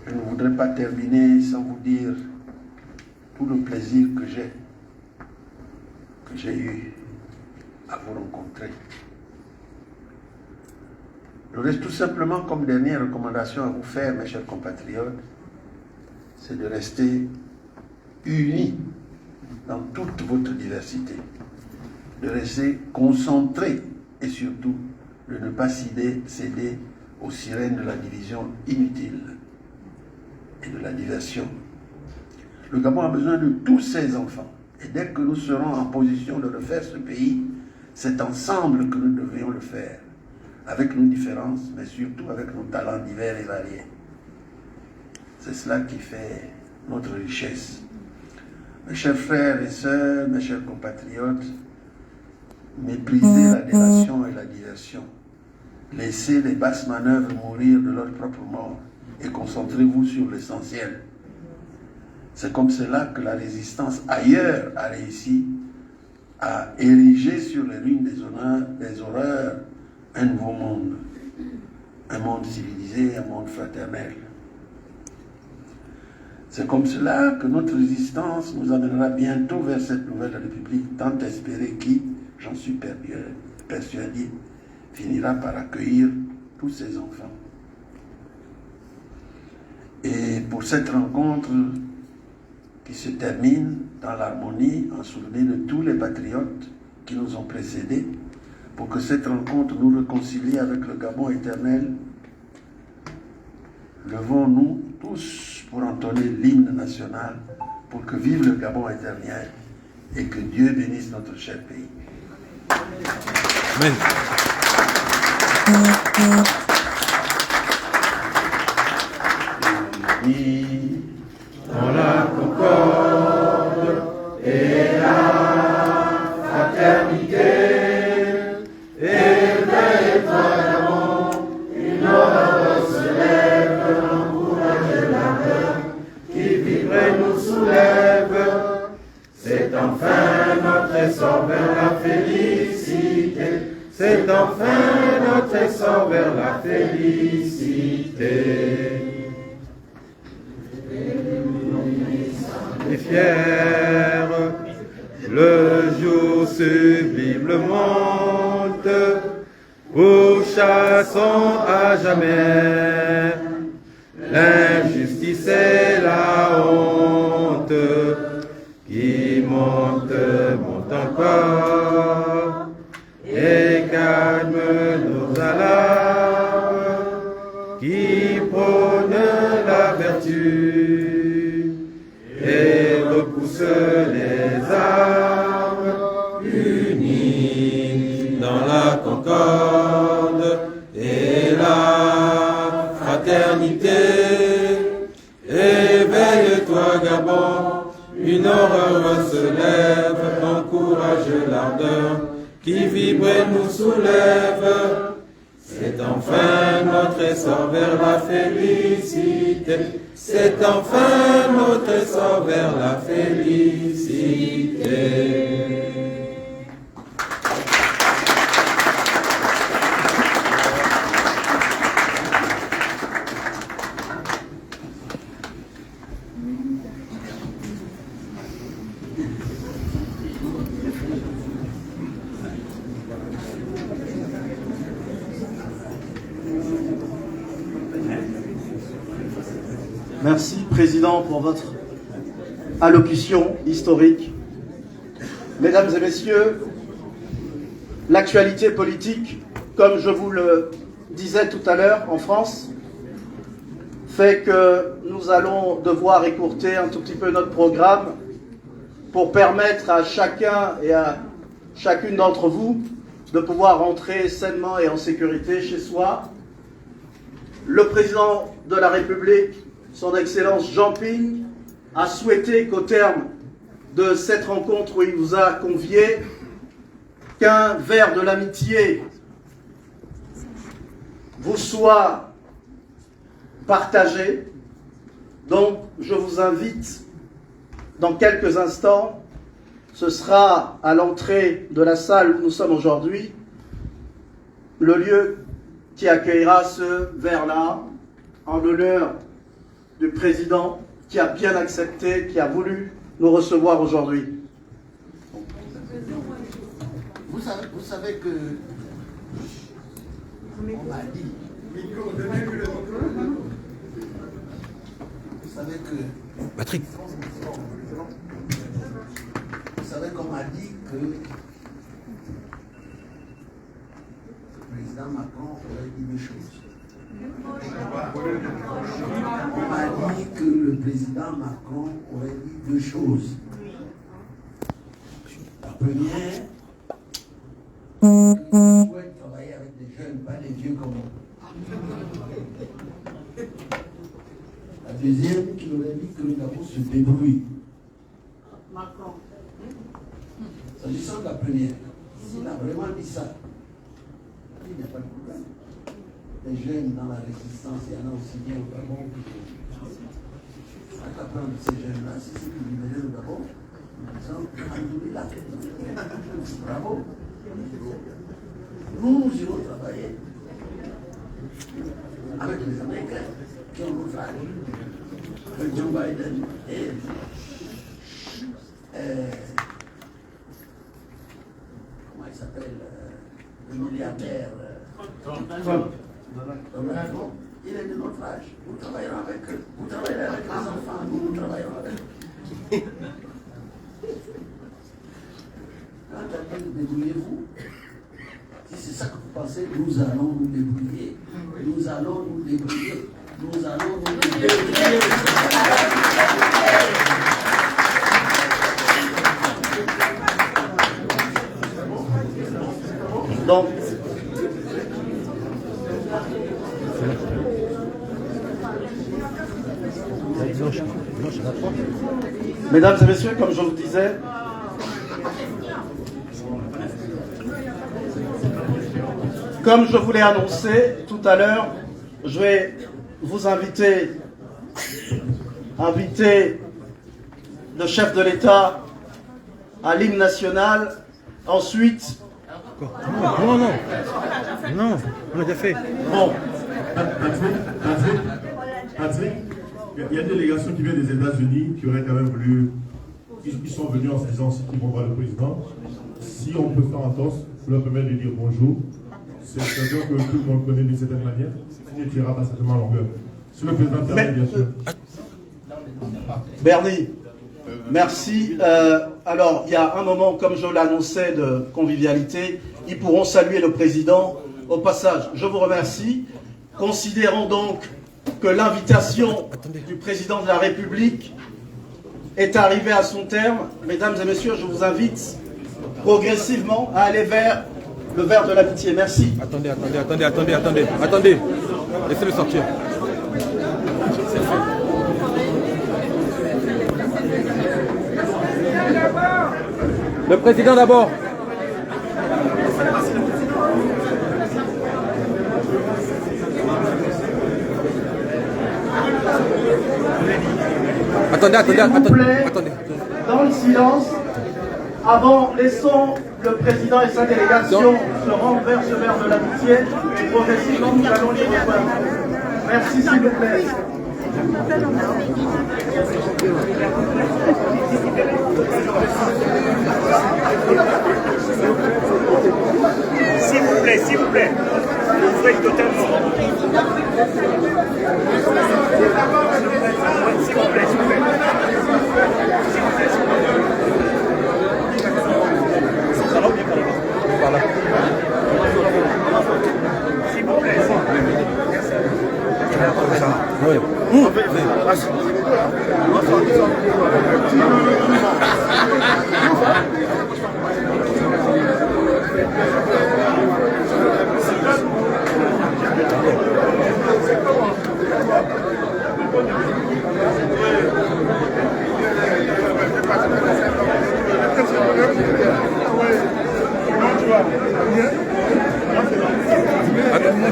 S11: Je ne voudrais pas terminer sans vous dire tout le plaisir que j'ai eu à vous rencontrer. Je reste tout simplement comme dernière recommandation à vous faire, mes chers compatriotes, c'est de rester unis dans toute votre diversité, de rester concentrés et surtout de ne pas céder aux sirènes de la division inutile et de la diversion. Le Gabon a besoin de tous ses enfants. Et dès que nous serons en position de refaire ce pays, c'est ensemble que nous devrions le faire. Avec nos différences, mais surtout avec nos talents divers et variés. C'est cela qui fait notre richesse. Mes chers frères et sœurs, mes chers compatriotes, méprisez la délation et la diversion. Laissez les basses manœuvres mourir de leur propre mort et concentrez-vous sur l'essentiel. C'est comme cela que la résistance ailleurs a réussi à ériger sur les ruines des horreurs un nouveau monde. Un monde civilisé, un monde fraternel. C'est comme cela que notre résistance nous amènera bientôt vers cette nouvelle République tant espérée qui, j'en suis persuadé, finira par accueillir tous ses enfants. Et pour cette rencontre qui se termine dans l'harmonie, en souvenir de tous les patriotes qui nous ont précédés, pour que cette rencontre nous réconcilie avec le Gabon éternel, levons-nous tous pour entonner l'hymne national, pour que vive le Gabon éternel et que Dieu bénisse notre cher pays.
S2: Amen.
S3: Dans la concorde et la fraternité, éveille-toi Gabon, une aurore se lève, encourage l'ardeur qui vibre et nous soulève. C'est enfin notre essor vers la félicité, c'est enfin notre essor vers la félicité. Et fier, le jour sublime monte, pourchassons à jamais l'injustice et la honte qui monte encore et calme nos alarmes qui prône la vertu et repousse les armes, unis dans la concorde et la fraternité. Éveille-toi Gabon, une horreur se lève, encourage l'ardeur qui vibre et nous soulève. C'est enfin notre essor vers la félicité, c'est enfin notre essor vers la félicité.
S5: Merci, Président, pour votre allocution historique. Mesdames et Messieurs, l'actualité politique, comme je vous le disais tout à l'heure, en France, fait que nous allons devoir écourter un tout petit peu notre programme pour permettre à chacun et à chacune d'entre vous de pouvoir rentrer sainement et en sécurité chez soi. Le président de la République, son Excellence Jean Ping, a souhaité qu'au terme de cette rencontre où il vous a convié, qu'un verre de l'amitié vous soit partagé. Donc, je vous invite dans quelques instants, ce sera à l'entrée de la salle où nous sommes aujourd'hui, le lieu qui accueillera ce verre-là en l'honneur du président qui a bien accepté, qui a voulu nous recevoir aujourd'hui.
S11: Vous savez que on m'a dit. Vous savez que.
S2: Patrick.
S11: Vous savez qu'on m'a dit que le président Macron aurait dit deux choses. On m'a dit que le président Macron aurait dit deux choses. La première, il souhaite travailler avec des jeunes, pas des vieux comme moi. La deuxième, qu'il aurait dit que nous avons se débrouiller. Macron. S'agissant de la première, s'il a vraiment dit ça, il n'y a pas de problème. Les jeunes dans la résistance, il y en a aussi bien au Gabon que à qu'apprendre ces jeunes-là, si c'est qu'ils libérer le Gabon, ils sont là. Bravo. Nous irons travailler avec les Américains qui ont notre âge, avec Joe Biden et comment il s'appelle, le milliardaire Trump. Il est de notre âge. Nous travaillerons avec eux. Vous travaillerez avec les enfants. Nous travaillerons avec eux. Quand quelqu'un dit débrouillez-vous, si c'est ça que vous pensez, nous allons nous débrouiller. Nous allons nous débrouiller. Nous allons nous débrouiller.
S5: Donc, mesdames et messieurs, comme je vous disais, comme je vous l'ai annoncé tout à l'heure, je vais vous inviter le chef de l'État à l'hymne national. Ensuite,
S2: Non, on a déjà fait.
S5: bon,
S3: Patrick, il y a une délégation qui vient des États-Unis qui aurait quand même voulu. Ils sont venus en se disant qu'ils vont voir le président. Si on peut faire en torse, vous leur permet de dire bonjour. C'est quelqu'un que tout le monde connaît d'une certaine manière. Il ne tirera pas certainement en longueur. Si le président permet, bien sûr.
S5: Bernie, merci. Alors, il y a un moment, comme je l'annonçais, de convivialité. Ils pourront saluer le président au passage. Je vous remercie. Considérons donc que l'invitation du président de la République est arrivée à son terme. Mesdames et messieurs, je vous invite progressivement à aller vers le verre de l'amitié. Merci.
S2: Attendez. Laissez-le sortir. Le président d'abord. Attendez.
S5: Dans le silence, avant, laissons le président et sa délégation se rendre vers ce verre de l'amitié et progressivement nous allons les rejoindre. Merci s'il vous plaît.
S12: S'il vous plaît, vous faites totalement. S'il vous plaît.
S2: Voilà.
S12: S'il vous plaît.
S2: Oui.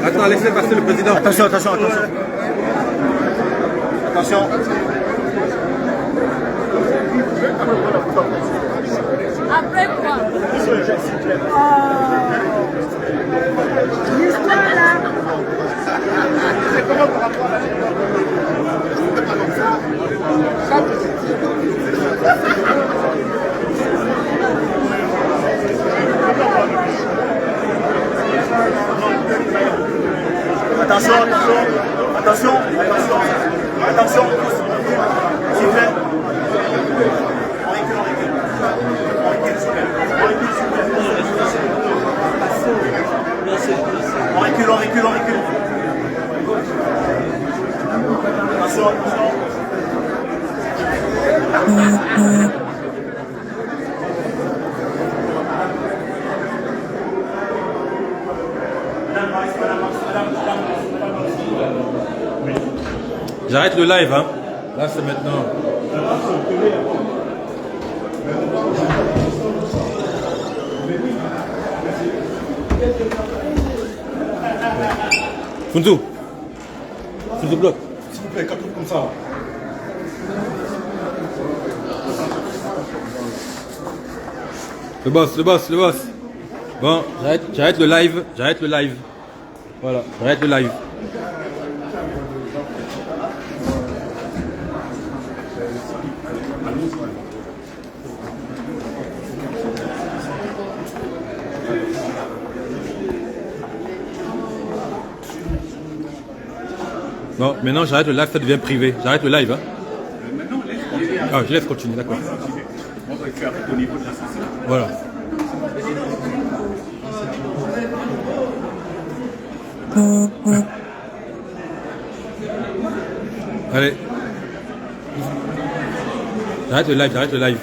S2: Attends, laissez passer le président.
S4: Attention, attention, attention. Attention.
S1: Après quoi?
S4: L'histoire là.
S12: Attention, attention, attention, attention, attention, s'il vous plaît. On recule, on recule, on recule. Attention, attention.
S2: J'arrête le live, hein. Là, c'est maintenant. Funzu. Funzu bloc.
S3: S'il vous plaît, quand comme ça.
S2: Le boss, le boss, le boss. Bon, j'arrête le live. J'arrête le live. Voilà, j'arrête le live. Non, maintenant j'arrête le live, ça devient privé. J'arrête le live, hein. Ah, je laisse continuer, d'accord. Voilà. Allez. J'arrête le live, j'arrête le live.